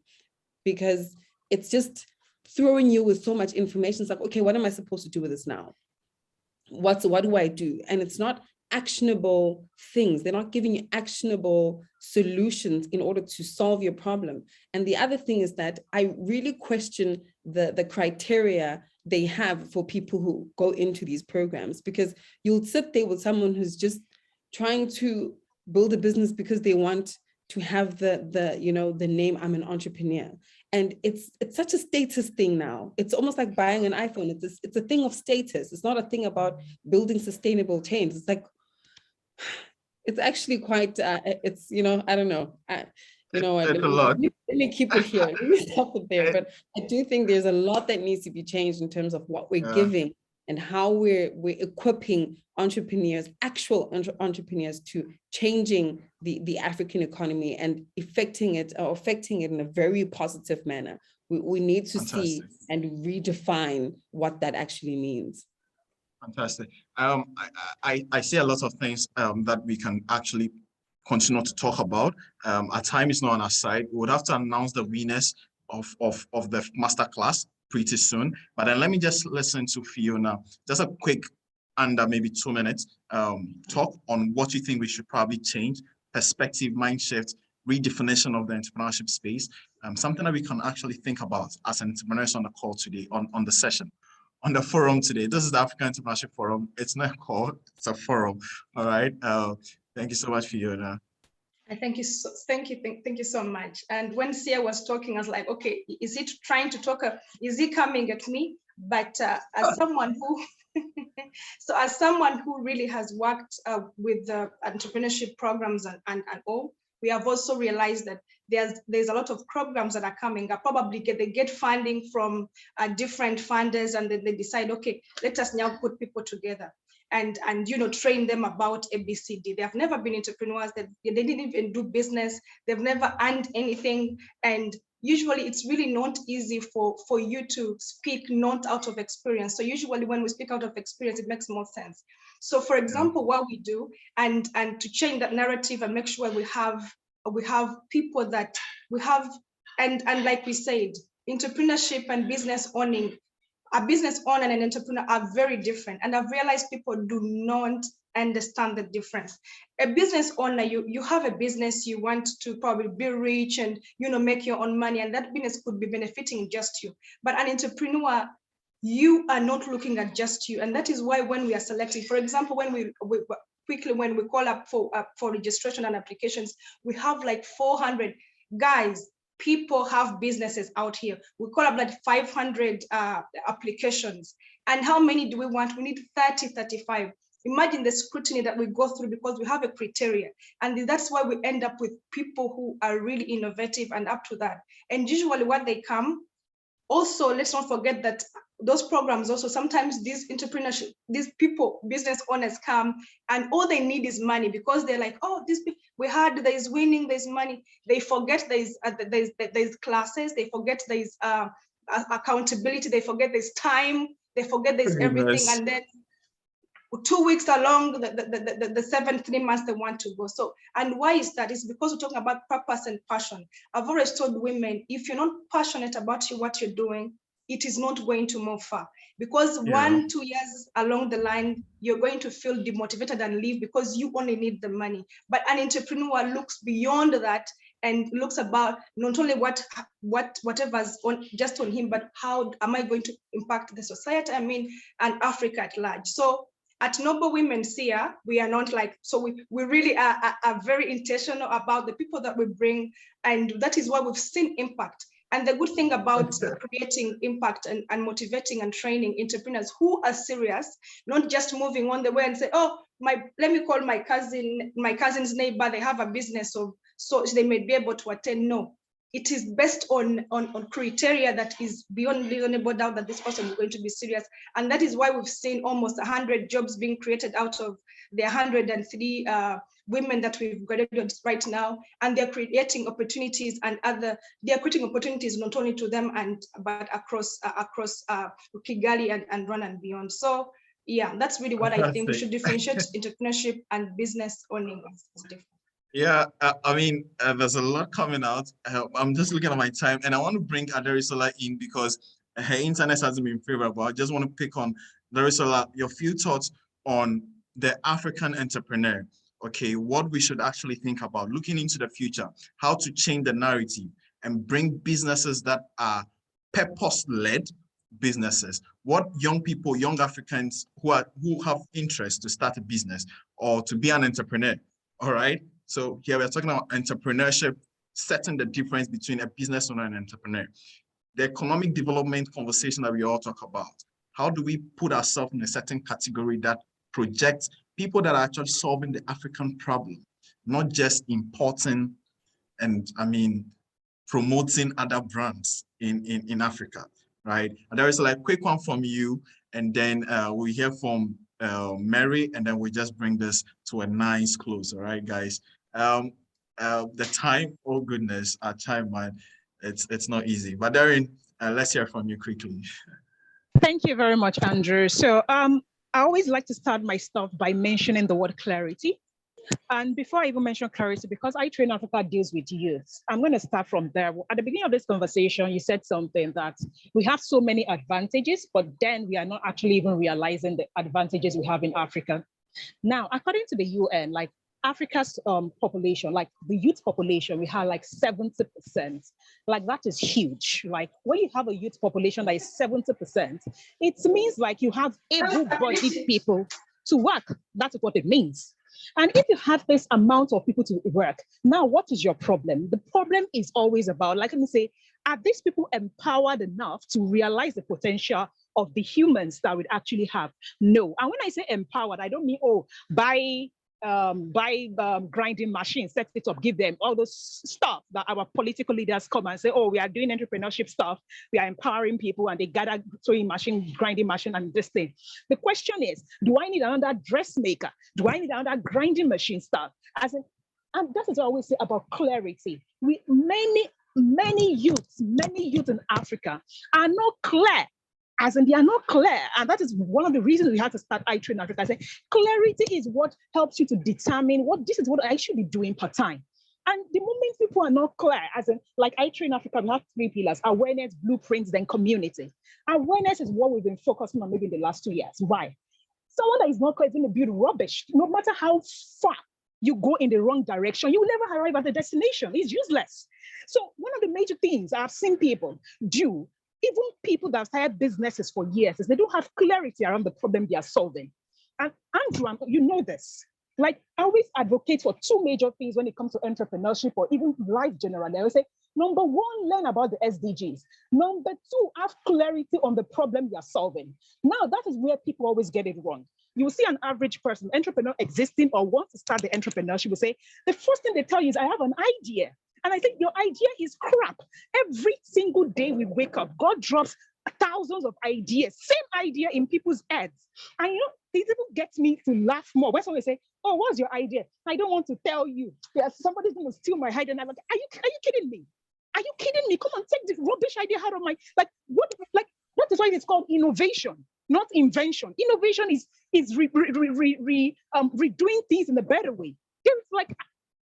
because it's just throwing you with so much information. It's like, okay, what am I supposed to do with this now? What do I do? And it's not actionable things. They're not giving you actionable solutions in order to solve your problem. And the other thing is that I really question the criteria they have for people who go into these programs, because you'll sit there with someone who's just trying to build a business because they want to have the name, I'm an entrepreneur. And it's such a status thing now. It's almost like buying an iPhone. It's a thing of status. It's not a thing about building sustainable change. It's like, it's actually quite, it's, you know, I don't know. You know what, let me keep it here. Let me stop it there. But I do think there's a lot that needs to be changed in terms of what we're giving and how we're equipping entrepreneurs, actual entrepreneurs, to changing the African economy and affecting it in a very positive manner. We need to see and redefine what that actually means. Fantastic. I see a lot of things that we can actually continue to talk about. Our time is not on our side. We would have to announce the winners of the masterclass pretty soon. But then let me just listen to Fiona. Just a quick, under maybe 2 minutes, talk on what you think we should probably change, perspective, mind shift, redefinition of the entrepreneurship space, something that we can actually think about as entrepreneurs on the call today, on the session, on the forum today. This is the African Entrepreneurship Forum. It's not a call, it's a forum. All right. Thank you so much, Fiona. Thank you so much. And when Sia was talking, I was like, okay, is he trying to talk? Is he coming at me? But as someone who, as someone who really has worked with the entrepreneurship programs and all, we have also realized that there's a lot of programs that are coming up. Probably they get funding from different funders, and then they decide, okay, let us now put people together and train them about ABCD. They have never been entrepreneurs. They didn't even do business. They've never earned anything. And usually it's really not easy for you to speak not out of experience. So usually when we speak out of experience, it makes more sense. So for example, what we do, and to change that narrative and make sure we have people that we have, and like we said, entrepreneurship and business owning, a business owner and an entrepreneur are very different. And I've realized people do not understand the difference. A business owner, you have a business, you want to probably be rich and make your own money, and that business could be benefiting just you. But an entrepreneur, you are not looking at just you. And that is why when we are selecting, for example, when we call up for registration and applications, we have like 400 guys. People have businesses out here. We call up like 500 applications. And how many do we want? We need 30, 35. Imagine the scrutiny that we go through because we have a criteria. And that's why we end up with people who are really innovative and up to that. And usually when they come, also, let's not forget that those programs also, sometimes these entrepreneurship, these people, business owners come and all they need is money because they're like, oh, this we heard there's winning, there's money. They forget there's classes, they forget there's accountability, they forget there's time, they forget there's everything. And then 2 weeks along the 3 months they want to go. So, and why is that? It's because we're talking about purpose and passion. I've always told women, if you're not passionate about what you're doing, it is not going to move far, because 1-2 years along the line, you're going to feel demotivated and leave because you only need the money. But an entrepreneur looks beyond that and looks about not only whatever's just on him, but how am I going to impact the society, and Africa at large. So at Noble Women's here, we are not like, so we really are very intentional about the people that we bring, and that is why we've seen impact. And the good thing about creating impact and motivating and training entrepreneurs who are serious, not just moving on the way and say, oh, let me call my cousin's neighbor, they have a business, so they may be able to attend. No, it is based on criteria that is beyond reasonable doubt that this person is going to be serious. And that is why we've seen almost 100 jobs being created out of the 103 women that we've graduated right now. And they're creating opportunities they're creating opportunities not only to them but across Kigali and run and beyond. So yeah, that's really what I think we should differentiate entrepreneurship and business owning. It's different. Yeah, there's a lot coming out. I'm just looking at my time, and I want to bring Aderisola in because her internet hasn't been favorable. I just want to pick on Aderisola, your few thoughts on the African entrepreneur. Okay, what we should actually think about looking into the future, how to change the narrative and bring businesses that are purpose-led businesses. What young people, young Africans who have interest to start a business or to be an entrepreneur. All right. So here we're talking about entrepreneurship, setting the difference between a business owner and an entrepreneur. The economic development conversation that we all talk about. How do we put ourselves in a certain category that projects people that are actually solving the African problem, not just importing and promoting other brands in Africa, right? And there is a quick one from you, and then we hear from Mary, and then we just bring this to a nice close. All right, guys. The time, oh goodness, our time, man, it's not easy. But Darren, let's hear from you quickly. Thank you very much, Andrew. So I always like to start my stuff by mentioning the word clarity. And before I even mention clarity, because I Train Africa deals with youth, I'm going to start from there. At the beginning of this conversation, you said something that we have so many advantages, but then we are not actually even realizing the advantages we have in Africa. Now, according to the UN, like Africa's population, like the youth population, we have like 70%. Like that is huge. Like when you have a youth population that is 70%, it means like you have able-bodied people to work. That's what it means. And if you have this amount of people to work, now what is your problem? The problem is always about, like, let me say, are these people empowered enough to realize the potential of the humans that we actually have? No. And when I say empowered, I don't mean, oh, buy grinding machines, set it up, give them all those stuff that our political leaders come and say, oh, we are doing entrepreneurship stuff, we are empowering people, and they gather sewing machine, grinding machine, and this thing. The question is, do I need another dressmaker? Do I need another grinding machine stuff? And that is what I always say about clarity. Many many youths in Africa are not clear, as in they are not clear. And that is one of the reasons we had to start iTrain Africa. I say clarity is what helps you to determine this is what I should be doing part-time. And the moment people are not clear, as in like iTrain Africa, we have 3 pillars: awareness, blueprints, then community. Awareness is what we've been focusing on maybe in the last 2 years. Why? Someone that is not clear is going to build rubbish. No matter how far you go in the wrong direction, you will never arrive at the destination. It's useless. So one of the major things I've seen people do, even people that have started businesses for years, is they don't have clarity around the problem they are solving. And Andrew, you know this. Like, I always advocate for 2 major things when it comes to entrepreneurship or even life generally. I would say, number 1, learn about the SDGs. Number 2, have clarity on the problem you are solving. Now, that is where people always get it wrong. You will see an average person, entrepreneur existing or want to start the entrepreneurship, will say, the first thing they tell you is, I have an idea. And I think your idea is crap. Every single day we wake up, God drops thousands of ideas, same idea in people's heads. And you know, these people get me to laugh more. When someone say, oh, what's your idea? I don't want to tell you. Yeah, somebody's going to steal my idea. And I'm like, are you kidding me? Are you kidding me? Come on, take this rubbish idea out of my, that is why it's called innovation, not invention. Innovation is redoing things in a better way. There's like,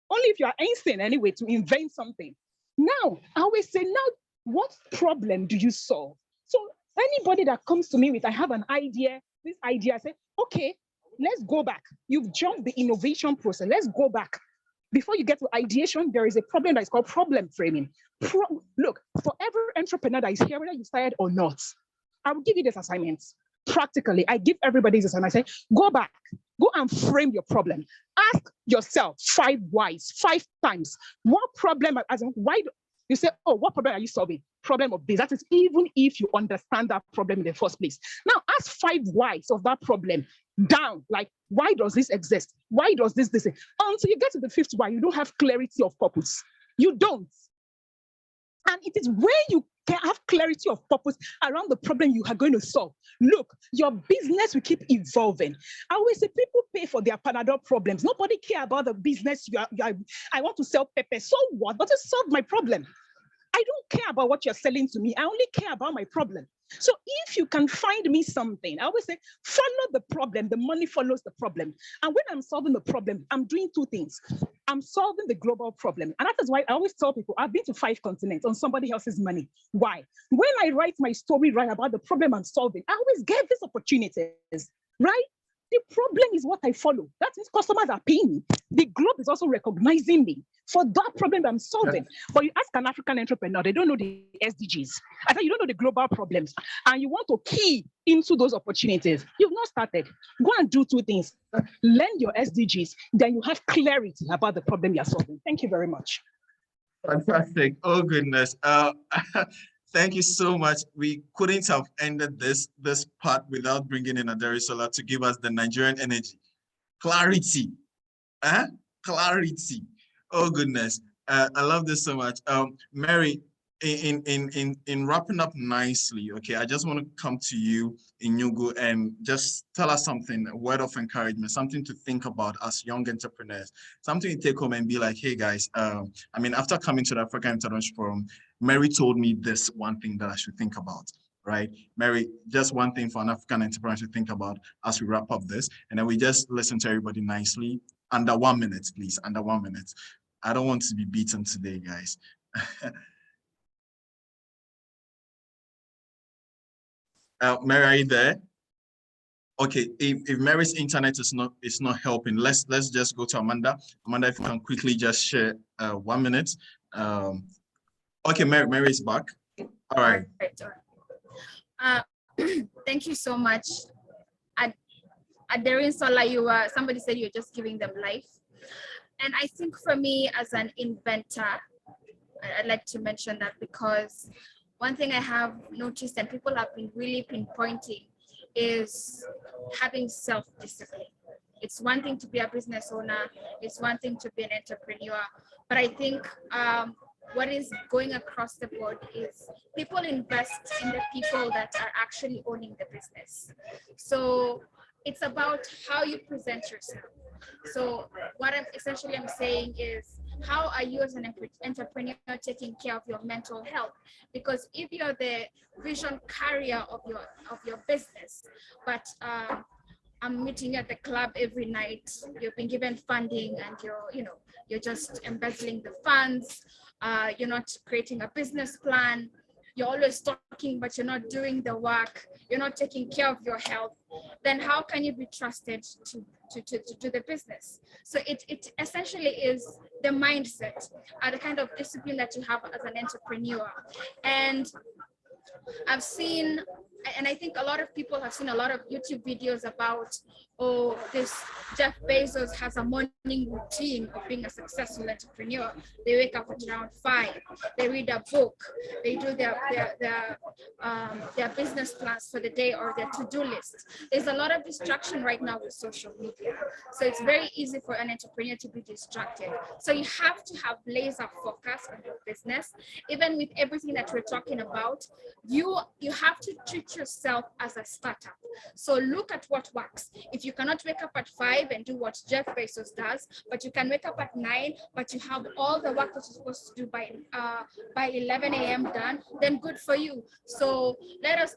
only if you are Einstein anyway to invent something. Now, I always say, now, what problem do you solve? So anybody that comes to me with, I have an idea, this idea, I say, okay, let's go back. You've jumped the innovation process. Let's go back. Before you get to ideation, there is a problem that is called problem framing. Look, for every entrepreneur that is here, whether you started or not, I will give you this assignment. Practically, I give everybody this assignment. I say, go back, go and frame your problem. Ask yourself 5 whys, 5 times. What problem, as in, why do you say, oh, what problem are you solving? Problem of this. That is even if you understand that problem in the first place. Now, ask 5 whys of that problem down. Like, why does this exist? Why does this? Until you get to the 5th why, you don't have clarity of purpose. You don't. And it is where you can have clarity of purpose around the problem you are going to solve. Look, your business will keep evolving. I always say people pay for their Panadol problems. Nobody care about the business. I want to sell pepper. So what? But to solve my problem. I don't care about what you're selling to me. I only care about my problem. So if you can find me something, I always say, follow the problem. The money follows the problem. And when I'm solving the problem, I'm doing 2 things. I'm solving the global problem. And that is why I always tell people, I've been to 5 continents on somebody else's money. Why? When I write my story right about the problem I'm solving, I always get these opportunities, right? The problem is what I follow. That means customers are paying me. The globe is also recognizing me for that problem I'm solving. But you ask an African entrepreneur, they don't know the SDGs. I said, you don't know the global problems. And you want to key into those opportunities. You've not started. Go and do 2 things. Learn your SDGs. Then you have clarity about the problem you're solving. Thank you very much. Fantastic. Oh, goodness. Thank you so much. We couldn't have ended this part without bringing in Aderisola to give us the Nigerian energy. Clarity. Clarity. Oh, goodness. I love this so much. Mary, in wrapping up nicely, okay, I just want to come to you in Nyungu and just tell us something, a word of encouragement, something to think about as young entrepreneurs, something to take home and be like, hey guys, I mean, after coming to the African Entrepreneurship Forum, Mary told me this one thing that I should think about, right? Mary, just one thing for an African entrepreneur to think about as we wrap up this, and then we just listen to everybody nicely. Under 1 minute, please, under 1 minute. I don't want to be beaten today, guys. Mary, are you there? Okay, if Mary's internet is not helping, let's just go to Amanda. Amanda, if you can quickly just share 1 minute. Okay, Mary is back. All right. Thank you so much. Aderisola, somebody said you're just giving them life. And I think for me as an inventor, I'd like to mention that because one thing I have noticed and people have been really pinpointing is having self-discipline. It's one thing to be a business owner, it's one thing to be an entrepreneur, but I think what is going across the board is people invest in the people that are actually owning the business. So it's about how you present yourself. So what I'm saying is how are you as an entrepreneur taking care of your mental health? Because if you're the vision carrier of your business, but I'm meeting you at the club every night, you've been given funding and you're just embezzling the funds, you're not creating a business plan, you're always talking but you're not doing the work, you're not taking care of your health, then how can you be trusted to do the business? So it essentially is the mindset, the kind of discipline that you have as an entrepreneur. And I've seen, and I think a lot of people have seen a lot of YouTube videos about, oh, this Jeff Bezos has a morning routine of being a successful entrepreneur. They wake up at around 5, they read a book, they do their business plans for the day or their to-do list. There's a lot of distraction right now with social media. So it's very easy for an entrepreneur to be distracted. So you have to have laser focus on your business. Even with everything that we're talking about, you have to treat yourself as a startup. So look at what works. If you cannot wake up at 5 and do what Jeff Bezos does, but you can wake up at 9, but you have all the work that you're supposed to do by 11 a.m. done, then good for you. So let us,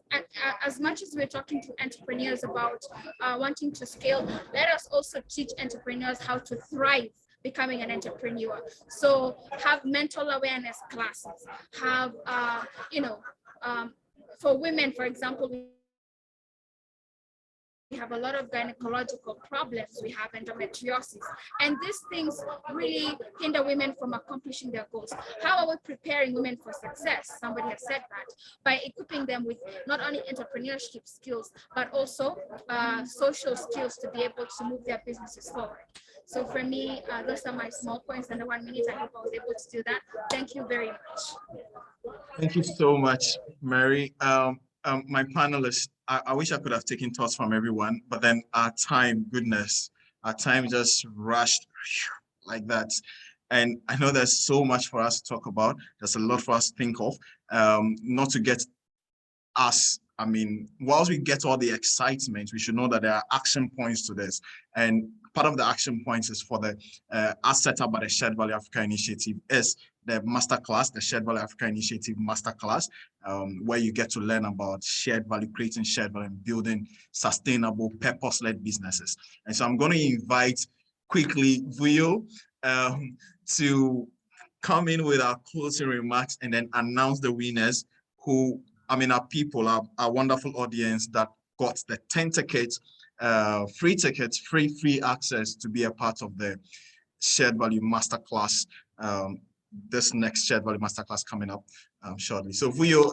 as much as we're talking to entrepreneurs about wanting to scale, let us also teach entrepreneurs how to thrive becoming an entrepreneur. So have mental awareness classes, have, for women, for example, we have a lot of gynecological problems. We have endometriosis, and these things really hinder women from accomplishing their goals. How are we preparing women for success? Somebody has said that, by equipping them with not only entrepreneurship skills, but also social skills to be able to move their businesses forward. So for me, those are my small points in the 1 minute. I hope I was able to do that. Thank you very much. Thank you so much, Mary. My panelists, I wish I could have taken thoughts from everyone, but then our time, goodness, our time just rushed like that. And I know there's so much for us to talk about. There's a lot for us to think of, not to get us. I mean, whilst we get all the excitement, we should know that there are action points to this. And part of the action points is for the as set up by the Shared Value Africa Initiative is the masterclass, the Shared Value Africa Initiative masterclass, where you get to learn about shared value, creating shared value, and building sustainable, purpose-led businesses. And so I'm going to invite quickly Vuyo to come in with our closing remarks and then announce the winners who, I mean, our people, our wonderful audience that got the 10 tickets, free tickets, free access to be a part of the Shared Value Masterclass, this next Shared Value Masterclass coming up shortly. So Vuyo,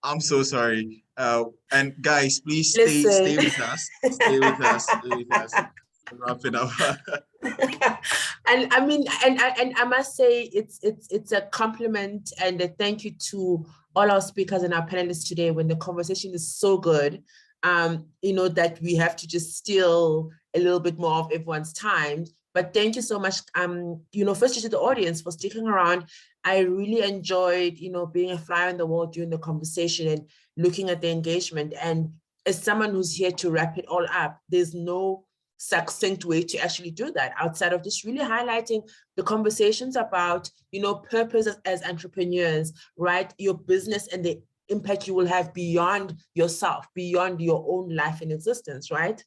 I'm so sorry. And guys, please stay with us. Stay with us. Wrap it up. And I mean, and I must say it's a compliment and a thank you to all our speakers and our panelists today. When the conversation is so good, that we have to just steal a little bit more of everyone's time. But thank you so much, firstly to the audience for sticking around. I really enjoyed, being a fly on the wall during the conversation and looking at the engagement. And as someone who's here to wrap it all up, there's no succinct way to actually do that outside of just really highlighting the conversations about, purpose as entrepreneurs, right? Your business and the impact you will have beyond yourself, beyond your own life and existence, right?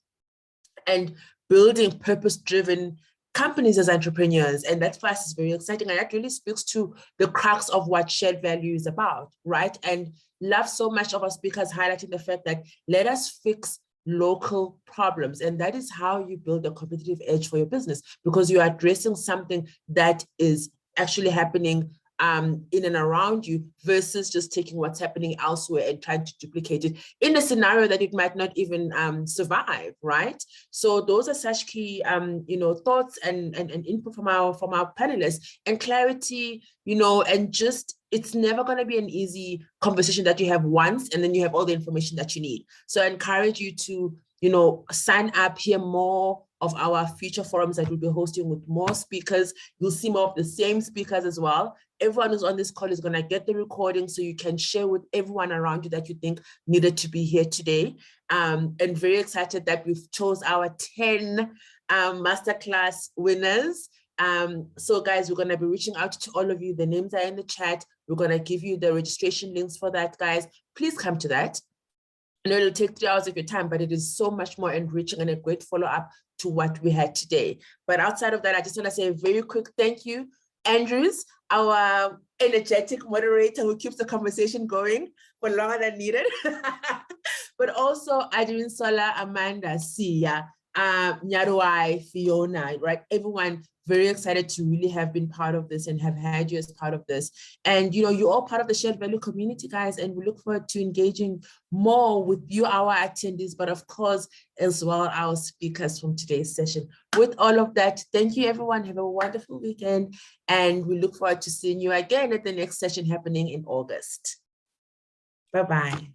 And building purpose-driven companies as entrepreneurs. And that for us is very exciting. And that really speaks to the crux of what shared value is about, right? And love so much of our speakers highlighting the fact that let us fix local problems. And that is how you build a competitive edge for your business, because you are addressing something that is actually happening in and around you versus just taking what's happening elsewhere and trying to duplicate it in a scenario that it might not even survive, right? So those are such key thoughts and input from our panelists, and clarity, and just it's never going to be an easy conversation that you have once and then you have all the information that you need. So I encourage you to sign up, hear more of our future forums that we'll be hosting with more speakers. You'll see more of the same speakers as well. Everyone who's on this call is going to get the recording so you can share with everyone around you that you think needed to be here today. And very excited that we've chose our 10 masterclass winners. So guys, we're going to be reaching out to all of you. The names are in the chat. We're going to give you the registration links for that, guys. Please come to that. I know it'll take 3 hours of your time, but it is so much more enriching and a great follow-up to what we had today. But outside of that, I just want to say a very quick thank you, Andrews, our energetic moderator who keeps the conversation going for longer than needed. But also Adrian Sola, Amanda, Sia, Nyaruai, Fiona, right? Everyone very excited to really have been part of this and have had you as part of this. And you know, you're all part of the shared value community, guys, and we look forward to engaging more with you, our attendees, but of course, as well, our speakers from today's session. With all of that, thank you, everyone. Have a wonderful weekend, and we look forward to seeing you again at the next session happening in August. Bye-bye.